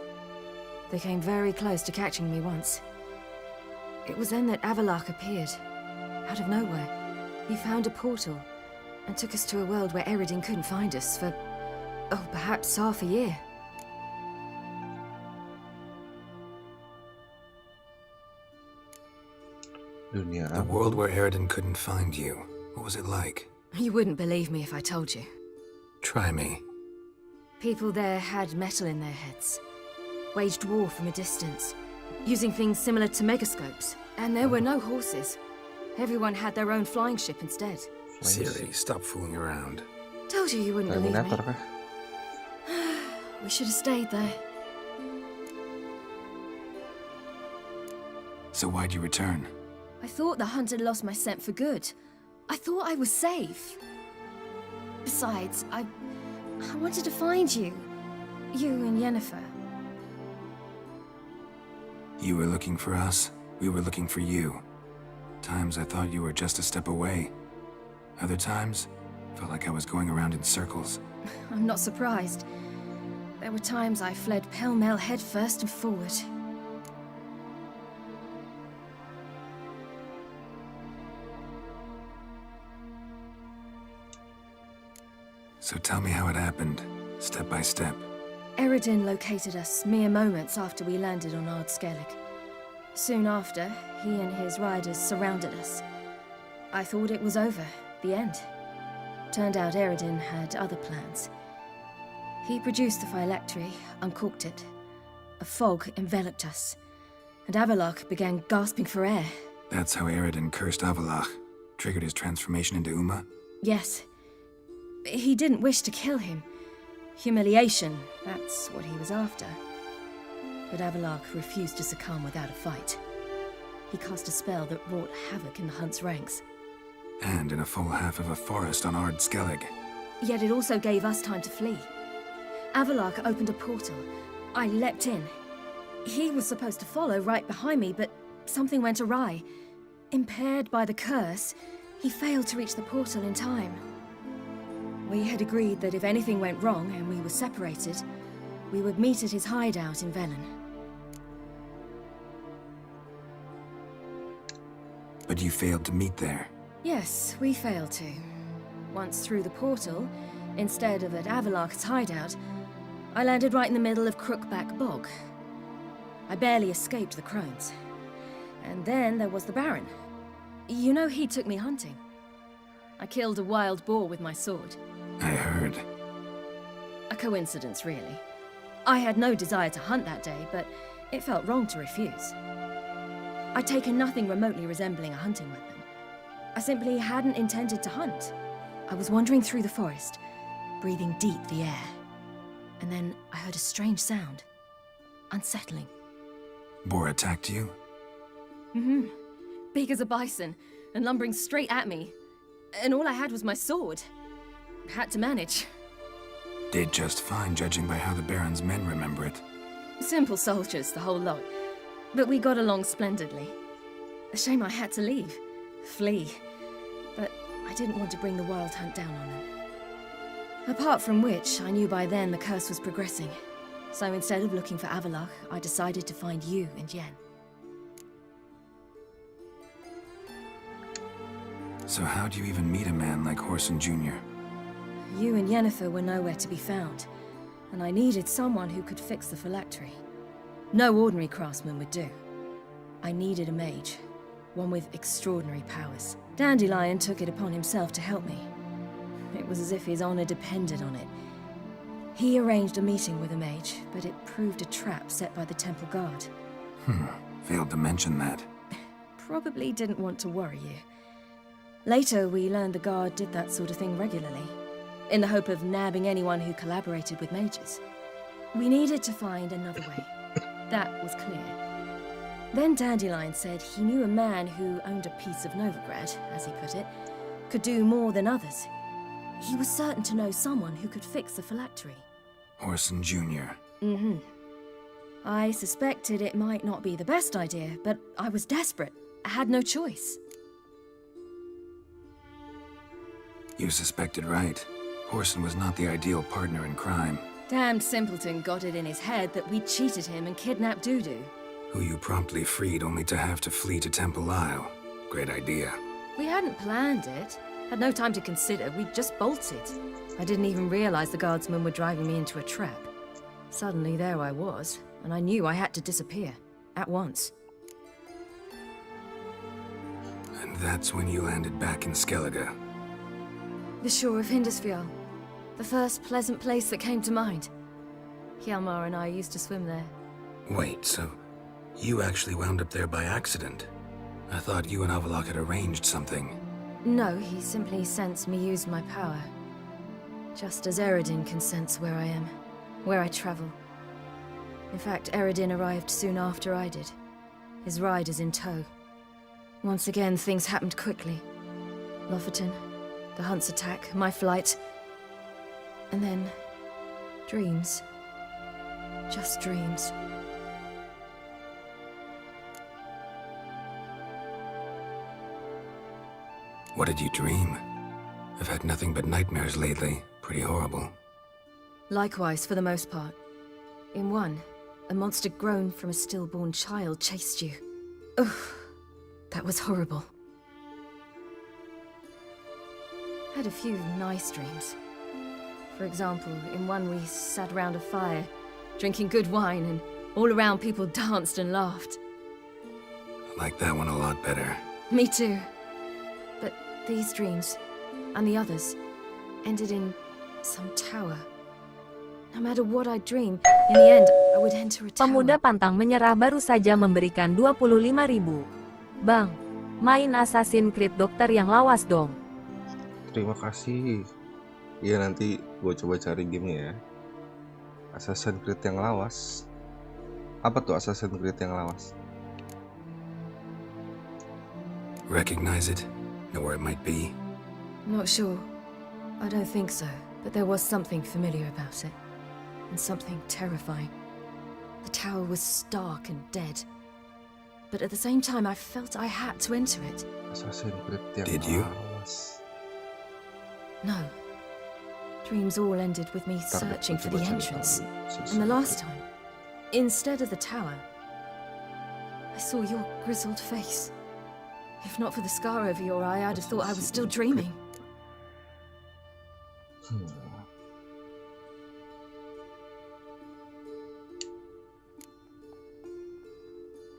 They came very close to catching me once. It was then that Avalok appeared, out of nowhere. He found a portal and took us to a world where Eredin couldn't find us for, oh, perhaps half a year. The world where Eredin couldn't find you. What was it like? You wouldn't believe me if I told you. Try me. People there had metal in their heads, waged war from a distance, using things similar to megascopes. And there were no horses. Everyone had their own flying ship instead. Ciri, stop fooling around. Told you wouldn't believe me. We should have stayed there. So why'd you return? I thought the hunt had lost my scent for good. I thought I was safe. Besides, I wanted to find you. You and Yennefer. You were looking for us. We were looking for you. Times I thought you were just a step away. Other times, felt like I was going around in circles. I'm not surprised. There were times I fled pell-mell headfirst and forward. So tell me how it happened, step by step. Eredin located us mere moments after we landed on Ard Skellig. Soon after, he and his riders surrounded us. I thought it was over, the end. Turned out Eredin had other plans. He produced the phylactery, uncorked it. A fog enveloped us, and Avalok began gasping for air. That's how Eredin cursed Avalok, triggered his transformation into Uma? Yes. He didn't wish to kill him. Humiliation, that's what he was after. But Avalok refused to succumb without a fight. He cast a spell that wrought havoc in the hunt's ranks. And in a full half of a forest on Ard Skellig. Yet it also gave us time to flee. Avalok opened a portal. I leapt in. He was supposed to follow right behind me, but something went awry. Impaired by the curse, he failed to reach the portal in time. We had agreed that if anything went wrong and we were separated, we would meet at his hideout in Velen. But you failed to meet there. Yes, we failed to. Once through the portal, instead of at Avalok's hideout, I landed right in the middle of Crookback Bog. I barely escaped the crones. And then there was the Baron. You know, he took me hunting. I killed a wild boar with my sword. I heard. A coincidence, really. I had no desire to hunt that day, but it felt wrong to refuse. I'd taken nothing remotely resembling a hunting weapon. I simply hadn't intended to hunt. I was wandering through the forest, breathing deep the air. And then I heard a strange sound. Unsettling. Boar attacked you? Mm-hmm. Big as a bison, and lumbering straight at me. And all I had was my sword. Had to manage. Did just fine, judging by how the Baron's men remember it. Simple soldiers, the whole lot. But we got along splendidly. A shame I had to leave. Flee. But I didn't want to bring the wild hunt down on them. Apart from which, I knew by then the curse was progressing. So instead of looking for Avalok, I decided to find you and Yen. So how'd you even meet a man like Whoreson Jr.? You and Yennefer were nowhere to be found, and I needed someone who could fix the phylactery. No ordinary craftsman would do. I needed a mage, one with extraordinary powers. Dandelion took it upon himself to help me. It was as if his honor depended on it. He arranged a meeting with a mage, but it proved a trap set by the temple guard. Failed to mention that. Probably didn't want to worry you. Later, we learned the guard did that sort of thing regularly, in the hope of nabbing anyone who collaborated with mages. We needed to find another way. That was clear. Then Dandelion said he knew a man who owned a piece of Novigrad, as he put it, could do more than others. He was certain to know someone who could fix the phylactery. Whoreson Jr. Mm-hmm. I suspected it might not be the best idea, but I was desperate. I had no choice. You suspected right. Horson was not the ideal partner in crime. Damned simpleton got it in his head that we cheated him and kidnapped Dudu. Who you promptly freed only to have to flee to Temple Isle. Great idea. We hadn't planned it. Had no time to consider. We just bolted. I didn't even realize the guardsmen were driving me into a trap. Suddenly there I was, and I knew I had to disappear. At once. And that's when you landed back in Skellige. The shore of Hindisfjall. The first pleasant place that came to mind. Hjalmar and I used to swim there. Wait, so you actually wound up there by accident? I thought you and Avalok had arranged something. No, he simply sensed me use my power. Just as Eredin can sense where I am, where I travel. In fact, Eredin arrived soon after I did. His riders in tow. Once again, things happened quickly. Lofoten, the hunt's attack, my flight. And then, dreams. Just dreams. What did you dream? I've had nothing but nightmares lately. Pretty horrible. Likewise, for the most part. In one, a monster grown from a stillborn child chased you. Ugh, that was horrible. Had a few nice dreams. For example, in one we sat around a fire, drinking good wine, and all around people danced and laughed. I like that one a lot better. Me too. But these dreams, and the others, ended in some tower. No matter what I dream, in the end, I would enter a tower. Pemuda pantang menyerah baru saja memberikan 25.000. Bang, main Assassin's Creed dokter yang lawas dong. Terima kasih. Iya, nanti gue coba cari gamenya ya. Assassin's Creed yang lawas. Apa tuh Assassin's Creed yang lawas? Recognize it? Know where it might be? Not sure. I don't think so, but there was something familiar about it. And something terrifying. The tower was stark and dead. But at the same time, I felt I had to enter it. Assassin's Creed yang Did you? lawas. No. Dreams all ended with me searching for the entrance. And the last time, instead of the tower, I saw your grizzled face. If not for the scar over your eye, I'd have thought I was still dreaming.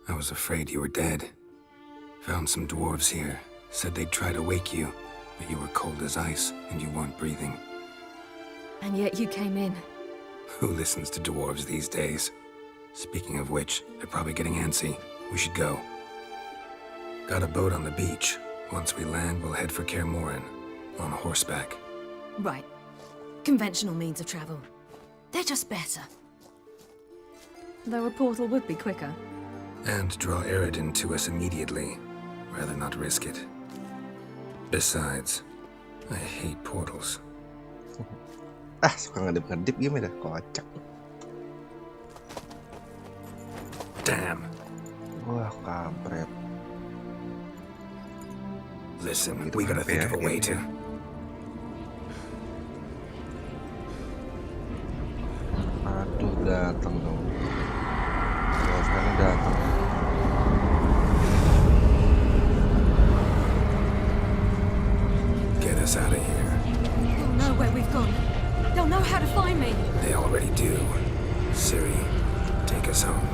I was afraid you were dead. Found some dwarves here. Said they'd try to wake you, but you were cold as ice and you weren't breathing. And yet you came in. Who listens to dwarves these days? Speaking of which, they're probably getting antsy. We should go. Got a boat on the beach. Once we land, we'll head for Kermoren. On horseback. Right. Conventional means of travel. They're just better. Though a portal would be quicker. And draw Eredin to us immediately. Rather not risk it. Besides, I hate portals. Suka ngedip-ngedip gimana dah, kocak. Damn. Wah, kampret. Listen, we gotta think of a way to... Aduh, datang dong. Sekarang datang. Get us out of here. They'll know where we've gone. They'll know how to find me. They already do. Ciri, take us home.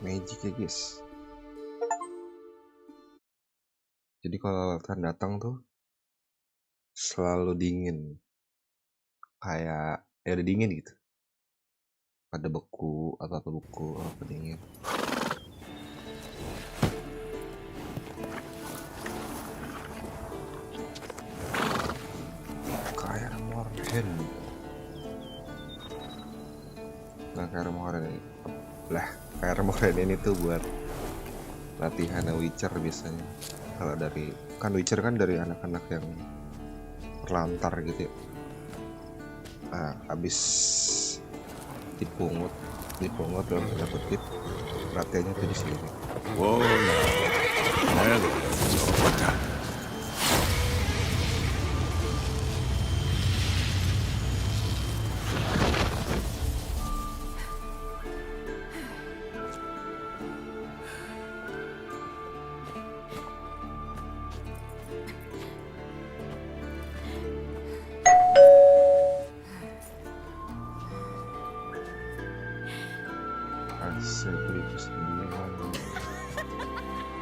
Magic ya guys. Jadi kalau lautan datang tuh selalu dingin, kayak ya udah dingin gitu, ada beku atau apa beku apa dingin. KETEMU. Nah, KETEMU ini tuh buat latihan Witcher biasanya kalau dari kan Witcher kan dari anak-anak yang terlantar gitu ya. Nah, abis dipungut dalam tanda kutip, perhatiannya tuh di sini. Whoa, now. What the?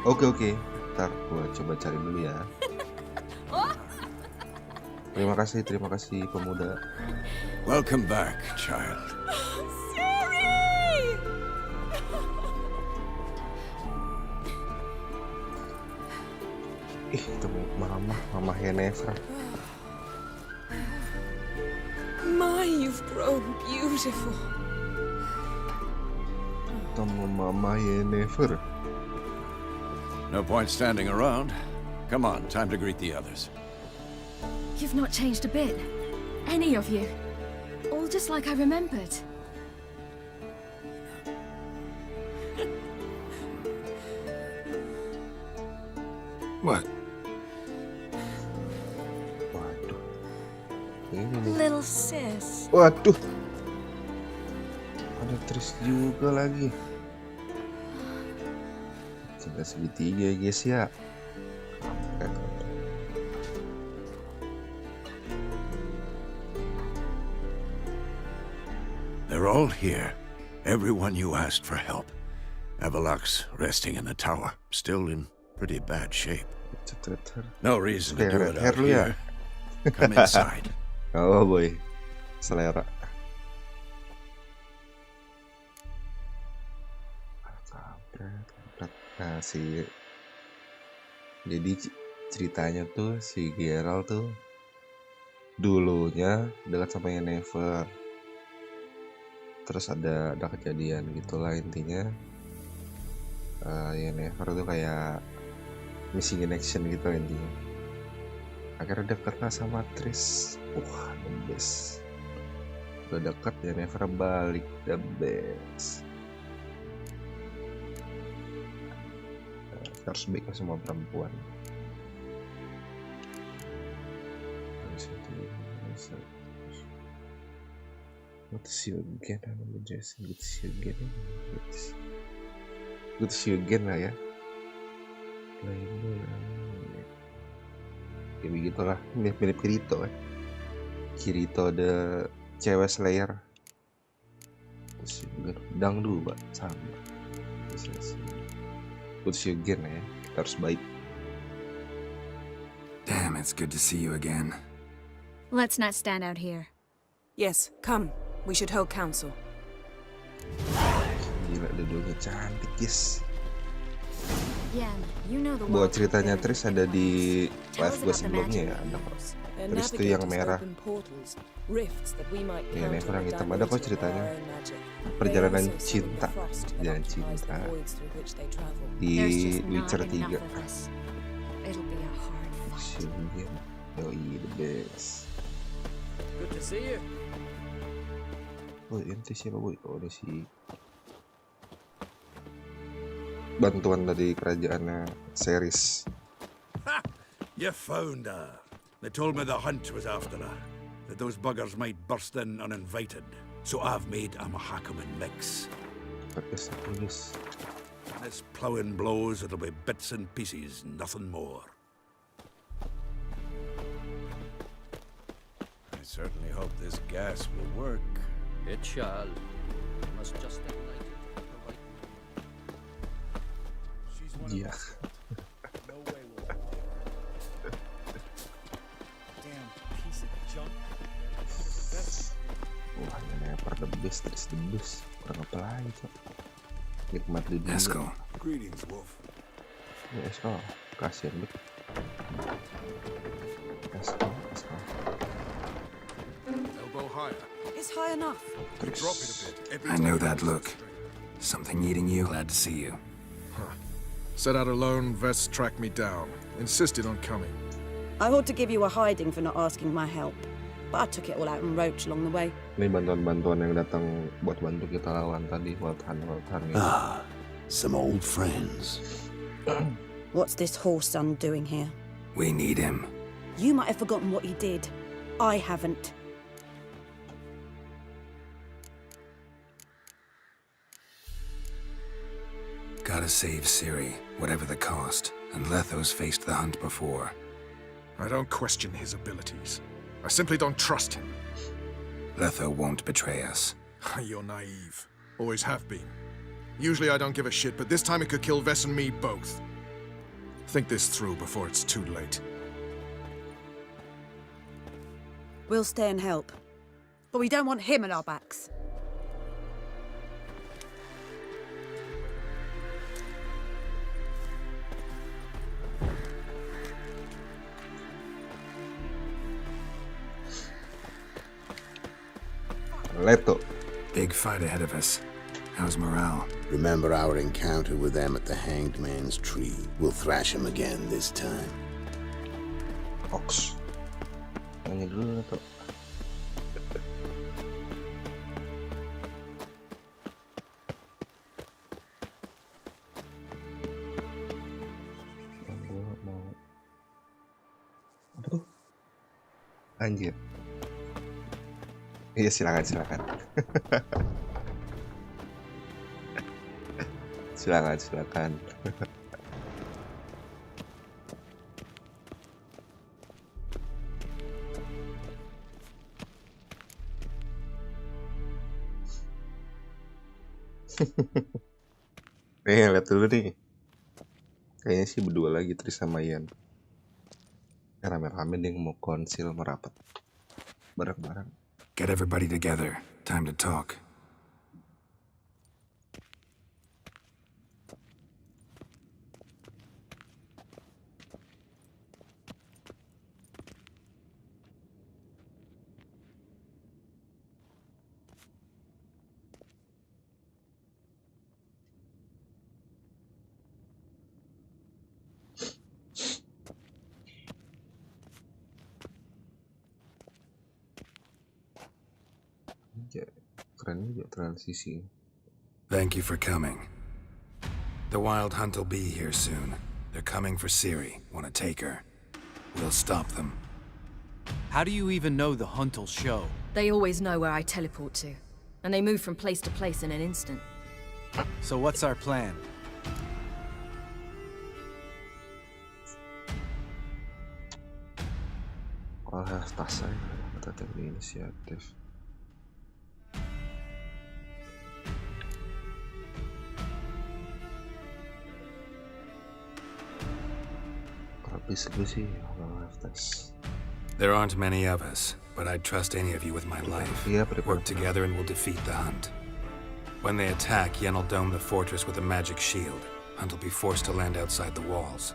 Oke, ntar gua coba cari dulu ya. Terima kasih pemuda. Welcome back, child. CIRI! Itu mama Yennefer. My, you've grown beautiful. Ketemu mama Yennefer. No point standing around. Come on, time to greet the others. You've not changed a bit. Any of you. All just like I remembered. What? Waduh. Ini nih. Little sis. Waduh. Ada Tris juga lagi. Cinta segitiga guys ya. They're all here. Everyone you asked for help. Avalok's resting in the tower, still in pretty bad shape. No reason to do it out here. Come inside. Oh boy, selera. Nah jadi ceritanya tuh si Geralt tuh dulunya dekat sama Yennefer. Terus ada kejadian gitulah intinya. Yennefer tuh kayak missing in action gitu intinya. Akhirnya deket lah sama Tris. Wah, the best. Udah deket Yennefer balik, the best. Harus baik semua perempuan. Good to see you again, I'm Jason. Good to see you again. Good to see you again lah ya. Ya begitulah, mirip Kirito kan. Kirito ada cewek slayer. Terus juga dangdu mbak sama. Good to see you again ya. Kita harus baik. Damn, it's good to see you again. Let's not stand out here. Yes, come. We should hold council. Gila, dua-duanya cantik guys. Yeah, you know the Buat ceritanya Tris ada di live gue sebelumnya ya, ada kok. Tris itu yang merah. Yennefer yang hitam, ada kok ceritanya. Perjalanan cinta, jalan cinta di Witcher 3. Yoi, the best. Good to see you. Oh, ini siapa boy? Oh, ini si bantuan dari kerajaannya Ceres. Ha! You found her. They told me the hunt was after her, that those buggers might burst in uninvited. So I've made a Mahakaman mix. This ploughing blows, it'll be bits and pieces, nothing more. I certainly hope this gas will work. It shall. You must just ignite it. Yeah. No way will Damn piece of junk. Wah, Yennefer the best, Tris the best. Kurang apa lagi cok. Nikmat di dunia. Let's go. Greetings, Wolf. Let's go. Kasian bet. Let's go. Elbow higher. It's high enough. Drop it a bit. I know that look. Something eating you. Glad to see you. Set out alone, Vest tracked me down. Insisted on coming. I ought to give you a hiding for not asking my help, but I took it all out in Roach along the way. Ini bantuan-bantuan yang datang buat bantu kita lawan tadi, Wild Hunt gitu. Ah, some old friends. What's this horse son doing here? We need him. You might have forgotten what he did. I haven't. Gotta save Ciri, whatever the cost, and Letho's faced the hunt before. I don't question his abilities. I simply don't trust him. Letho won't betray us. You're naive. Always have been. Usually I don't give a shit, but this time it could kill Vess and me both. Think this through before it's too late. We'll stay and help. But we don't want him at our backs. Leto. Big fight ahead of us. How's morale? Remember our encounter with them at the Hanged Man's Tree. We'll thrash him again this time. Ox. Ini dulu Leto. Apa tuh? Anjir. Iya, silakan. silakan. Lihat dulu nih. Kayaknya sih berdua lagi Tris sama Ian. Rame-rame dia mau konsil merapat. Bareng-bareng. Get everybody together. Time to talk. Keren juga transisi. Thank you for coming. The Wild Hunt will be here soon. They're coming for Ciri. Want to take her? We'll stop them. How do you even know the hunt will show? They always know where I teleport to, and they move from place to place in an instant. So what's our plan? Wah, tasnya kata inisiatif. There aren't many of us, but I'd trust any of you with my life. Work together and we'll defeat the Hunt. When they attack, Yen will dome the fortress with a magic shield. Hunt will be forced to land outside the walls.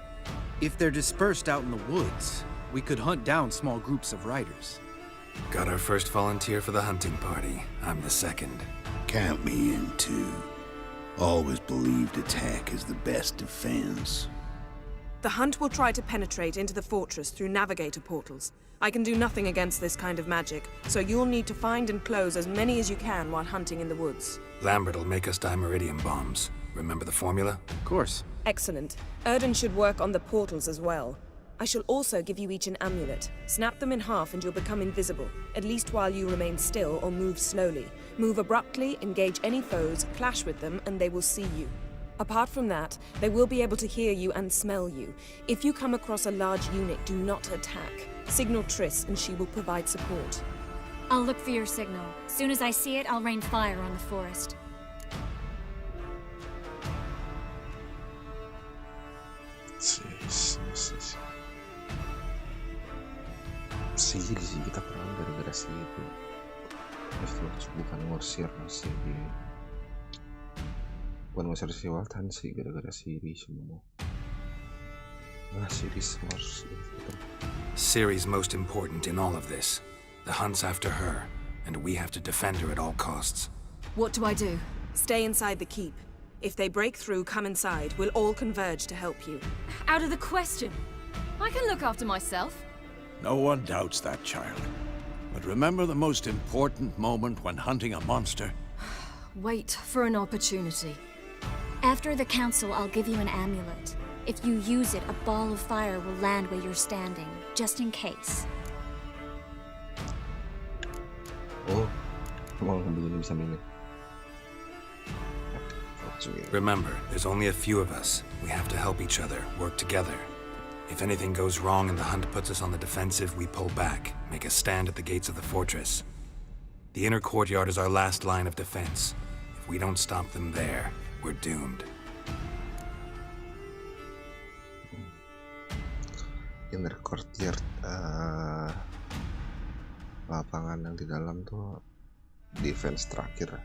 If they're dispersed out in the woods, we could hunt down small groups of riders. Got our first volunteer for the hunting party. I'm the second. Count me in too. Always believed attack is the best defense. The Hunt will try to penetrate into the fortress through navigator portals. I can do nothing against this kind of magic, so you'll need to find and close as many as you can while hunting in the woods. Lambert will make us dimeridium bombs. Remember the formula? Of course. Excellent. Erden should work on the portals as well. I shall also give you each an amulet. Snap them in half and you'll become invisible, at least while you remain still or move slowly. Move abruptly, engage any foes, clash with them, and they will see you. Apart from that, they will be able to hear you and smell you. If you come across a large unit, do not attack. Signal Triss and she will provide support. I'll look for your signal. Soon as I see it, I'll rain fire on the forest. CIRI sih kita perang gara-gara CIRI. Terus bukan ngusir masih di bukan ngusir si Wild Hunt sih gara-gara CIRI semua. CIRI smart. Ciri's most important in all of this. The Hunt's after her, and we have to defend her at all costs. What do I do? Stay inside the keep. If they break through, come inside. We'll all converge to help you. Out of the question. I can look after myself. No one doubts that, child. But remember the most important moment when hunting a monster? Wait for an opportunity. After the council, I'll give you an amulet. If you use it, a ball of fire will land where you're standing, just in case. Oh, belum bisa milih. Remember, there's only a few of us. We have to help each other, work together. If anything goes wrong and the hunt puts us on the defensive, we pull back, make a stand at the gates of the fortress. The inner courtyard is our last line of defense. If we don't stop them there, we're doomed. Inner courtyard, lapangan yang di dalam tuh defense terakhir.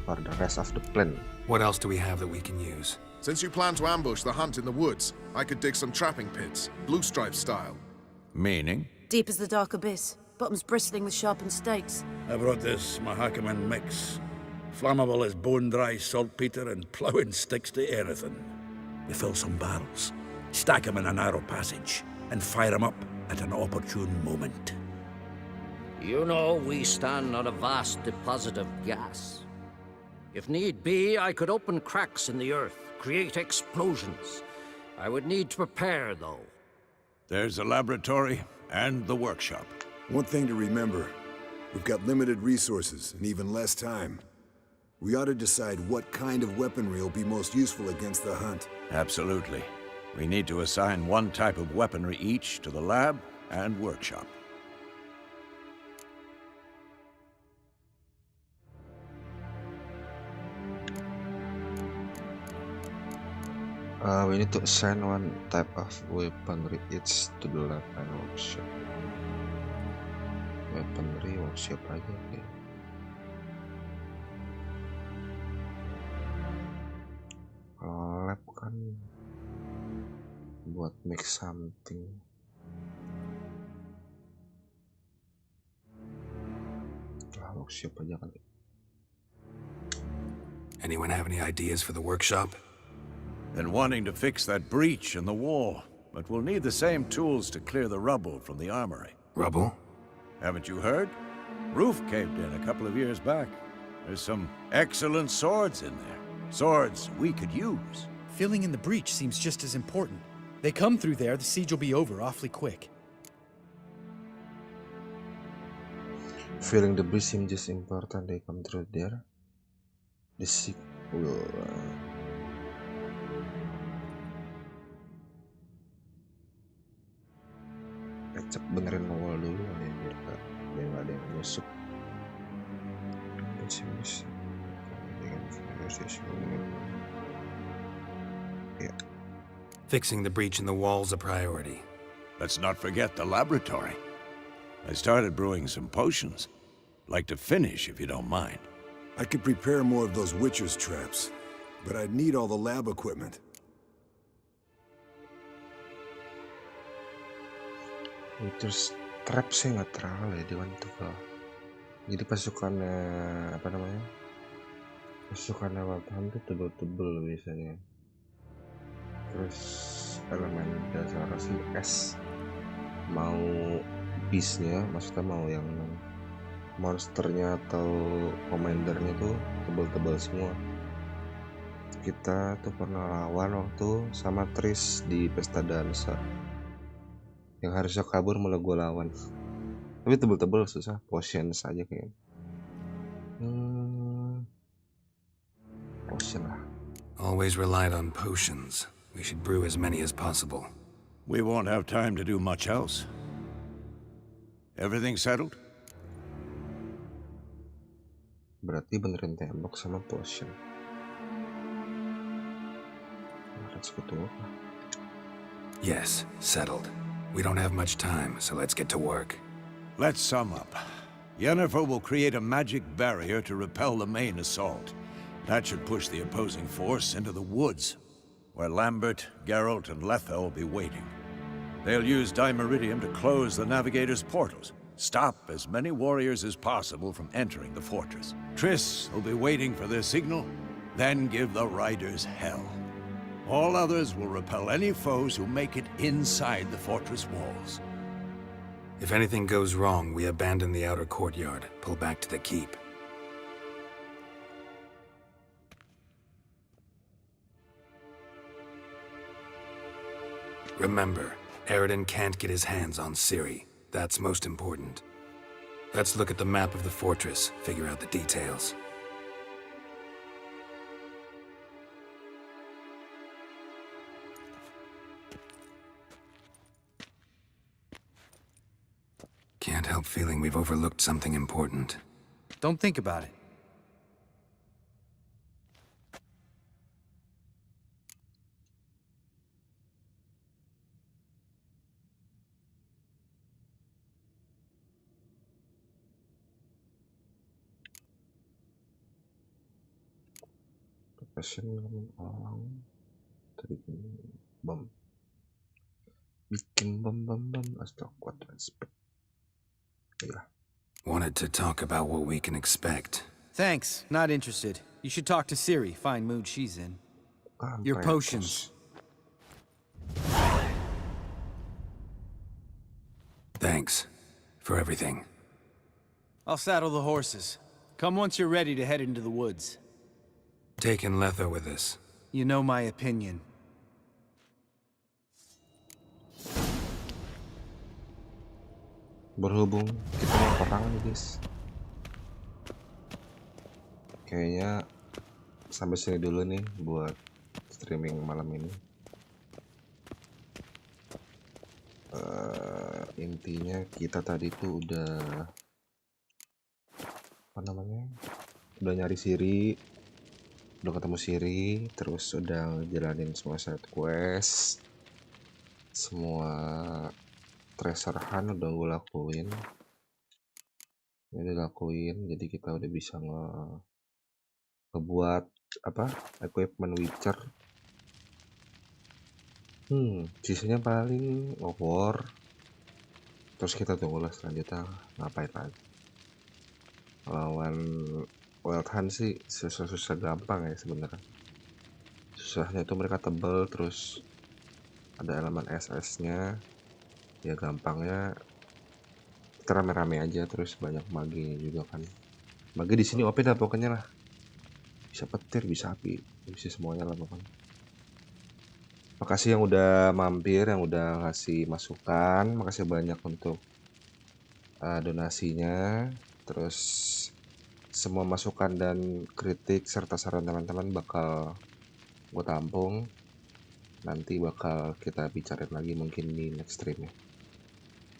For the rest of the plan. What else do we have that we can use? Since you plan to ambush the hunt in the woods, I could dig some trapping pits, blue stripe style. Meaning? Deep as the dark abyss, bottoms bristling with sharpened stakes. I brought this Mahakaman mix. Flammable as bone-dry saltpeter and ploughing sticks to anything. You fill some barrels, stack them in a narrow passage, and fire them up at an opportune moment. You know, we stand on a vast deposit of gas. If need be, I could open cracks in the earth, create explosions. I would need to prepare, though. There's the laboratory and the workshop. One thing to remember, we've got limited resources and even less time. We ought to decide what kind of weaponry will be most useful against the hunt. Absolutely. We need to assign one type of weaponry each to the lab and workshop. We need to assign one type of weaponry each to the lab and workshop. Weaponry workshop aja deh. Lab kan buat make something. Workshop aja kan. Anyone have any ideas for the workshop? Been wanting to fix that breach in the wall, but we'll need the same tools to clear the rubble from the armory. Rubble? Haven't you heard? Roof caved in a couple of years back. There's some excellent swords in there. Swords we could use. Filling in the breach seems just as important. They come through there, the siege will be over awfully quick. Filling the breach seems just important. They come through there. The siege will... cek benerin wall dulu biar nggak ada yang masuk. Fixing the breach in the wall's a priority. Let's not forget the laboratory. I started brewing some potions. Like to finish if you don't mind. I could prepare more of those witcher's traps, but I'd need all the lab equipment. Terus trap sih nggak terlalu ya dibantu. Jadi pasukannya apa namanya? Pasukannya Wild Hunt itu tebel-tebel biasanya. Terus elemen dasar sih S. Mau beastnya, maksudnya mau yang monsternya atau commandernya tuh tebel-tebel semua. Kita tuh pernah lawan waktu sama Tris di pesta dansa. Yang harusnya kabur malah gue lawan. Tapi tebel-tebel susah, potion saja kayaknya. Potion lah. Always relied on potions. We should brew as many as possible. We won't have time to do much else. Everything settled? Berarti benerin tembok sama potion. Let's go to work. Yes, settled. We don't have much time, so let's get to work. Let's sum up. Yennefer will create a magic barrier to repel the main assault. That should push the opposing force into the woods, where Lambert, Geralt, and Letha will be waiting. They'll use Dimeridium to close the navigator's portals, stop as many warriors as possible from entering the fortress. Triss will be waiting for their signal, Then give the riders hell. All others will repel any foes who make it inside the fortress walls. If anything goes wrong, we abandon the outer courtyard, pull back to the keep. Remember, Eridan can't get his hands on CIRI. That's most important. Let's look at the map of the fortress, figure out the details. Can't help feeling we've overlooked something important. Don't think about it. Bom. Bikin bom astagfirullah transport. Yeah. Wanted to talk about what we can expect. Thanks, not interested. You should talk to CIRI, fine mood she's in. Your potions. Thanks for everything. I'll saddle the horses. Come once you're ready to head into the woods. Taking Letho with us. You know my opinion. Berhubung kita mau perang nih guys. Kayaknya sampai sini dulu nih buat streaming malam ini. Intinya kita tadi tuh udah udah nyari CIRI, udah ketemu CIRI, terus udah jalanin semua side quest, semua treasure hunt udah gue lakuin. Ini dilakuin, jadi kita udah bisa ngebuat equipment Witcher. Sisanya paling war. Terus kita tunggulah selanjutnya ngapain lagi. Lawan Wild Hunt sih susah gampang ya sebenarnya. Susahnya itu mereka tebel, terus ada elemen SS-nya. Ya gampangnya kita rame-rame aja, terus banyak maginya juga kan. Magi di sini OP dah pokoknya lah. Bisa petir, bisa api, bisa semuanya lah pokoknya. Makasih yang udah mampir, yang udah ngasih masukan. Makasih banyak untuk donasinya. Terus semua masukan dan kritik serta saran teman-teman bakal gue tampung. Nanti bakal kita bicarain lagi mungkin di next stream ya.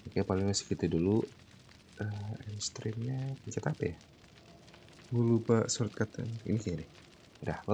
Oke, paling segitu dulu. End streamnya pencet apa ya? Gue lupa shortcut ini kayaknya deh. Udah.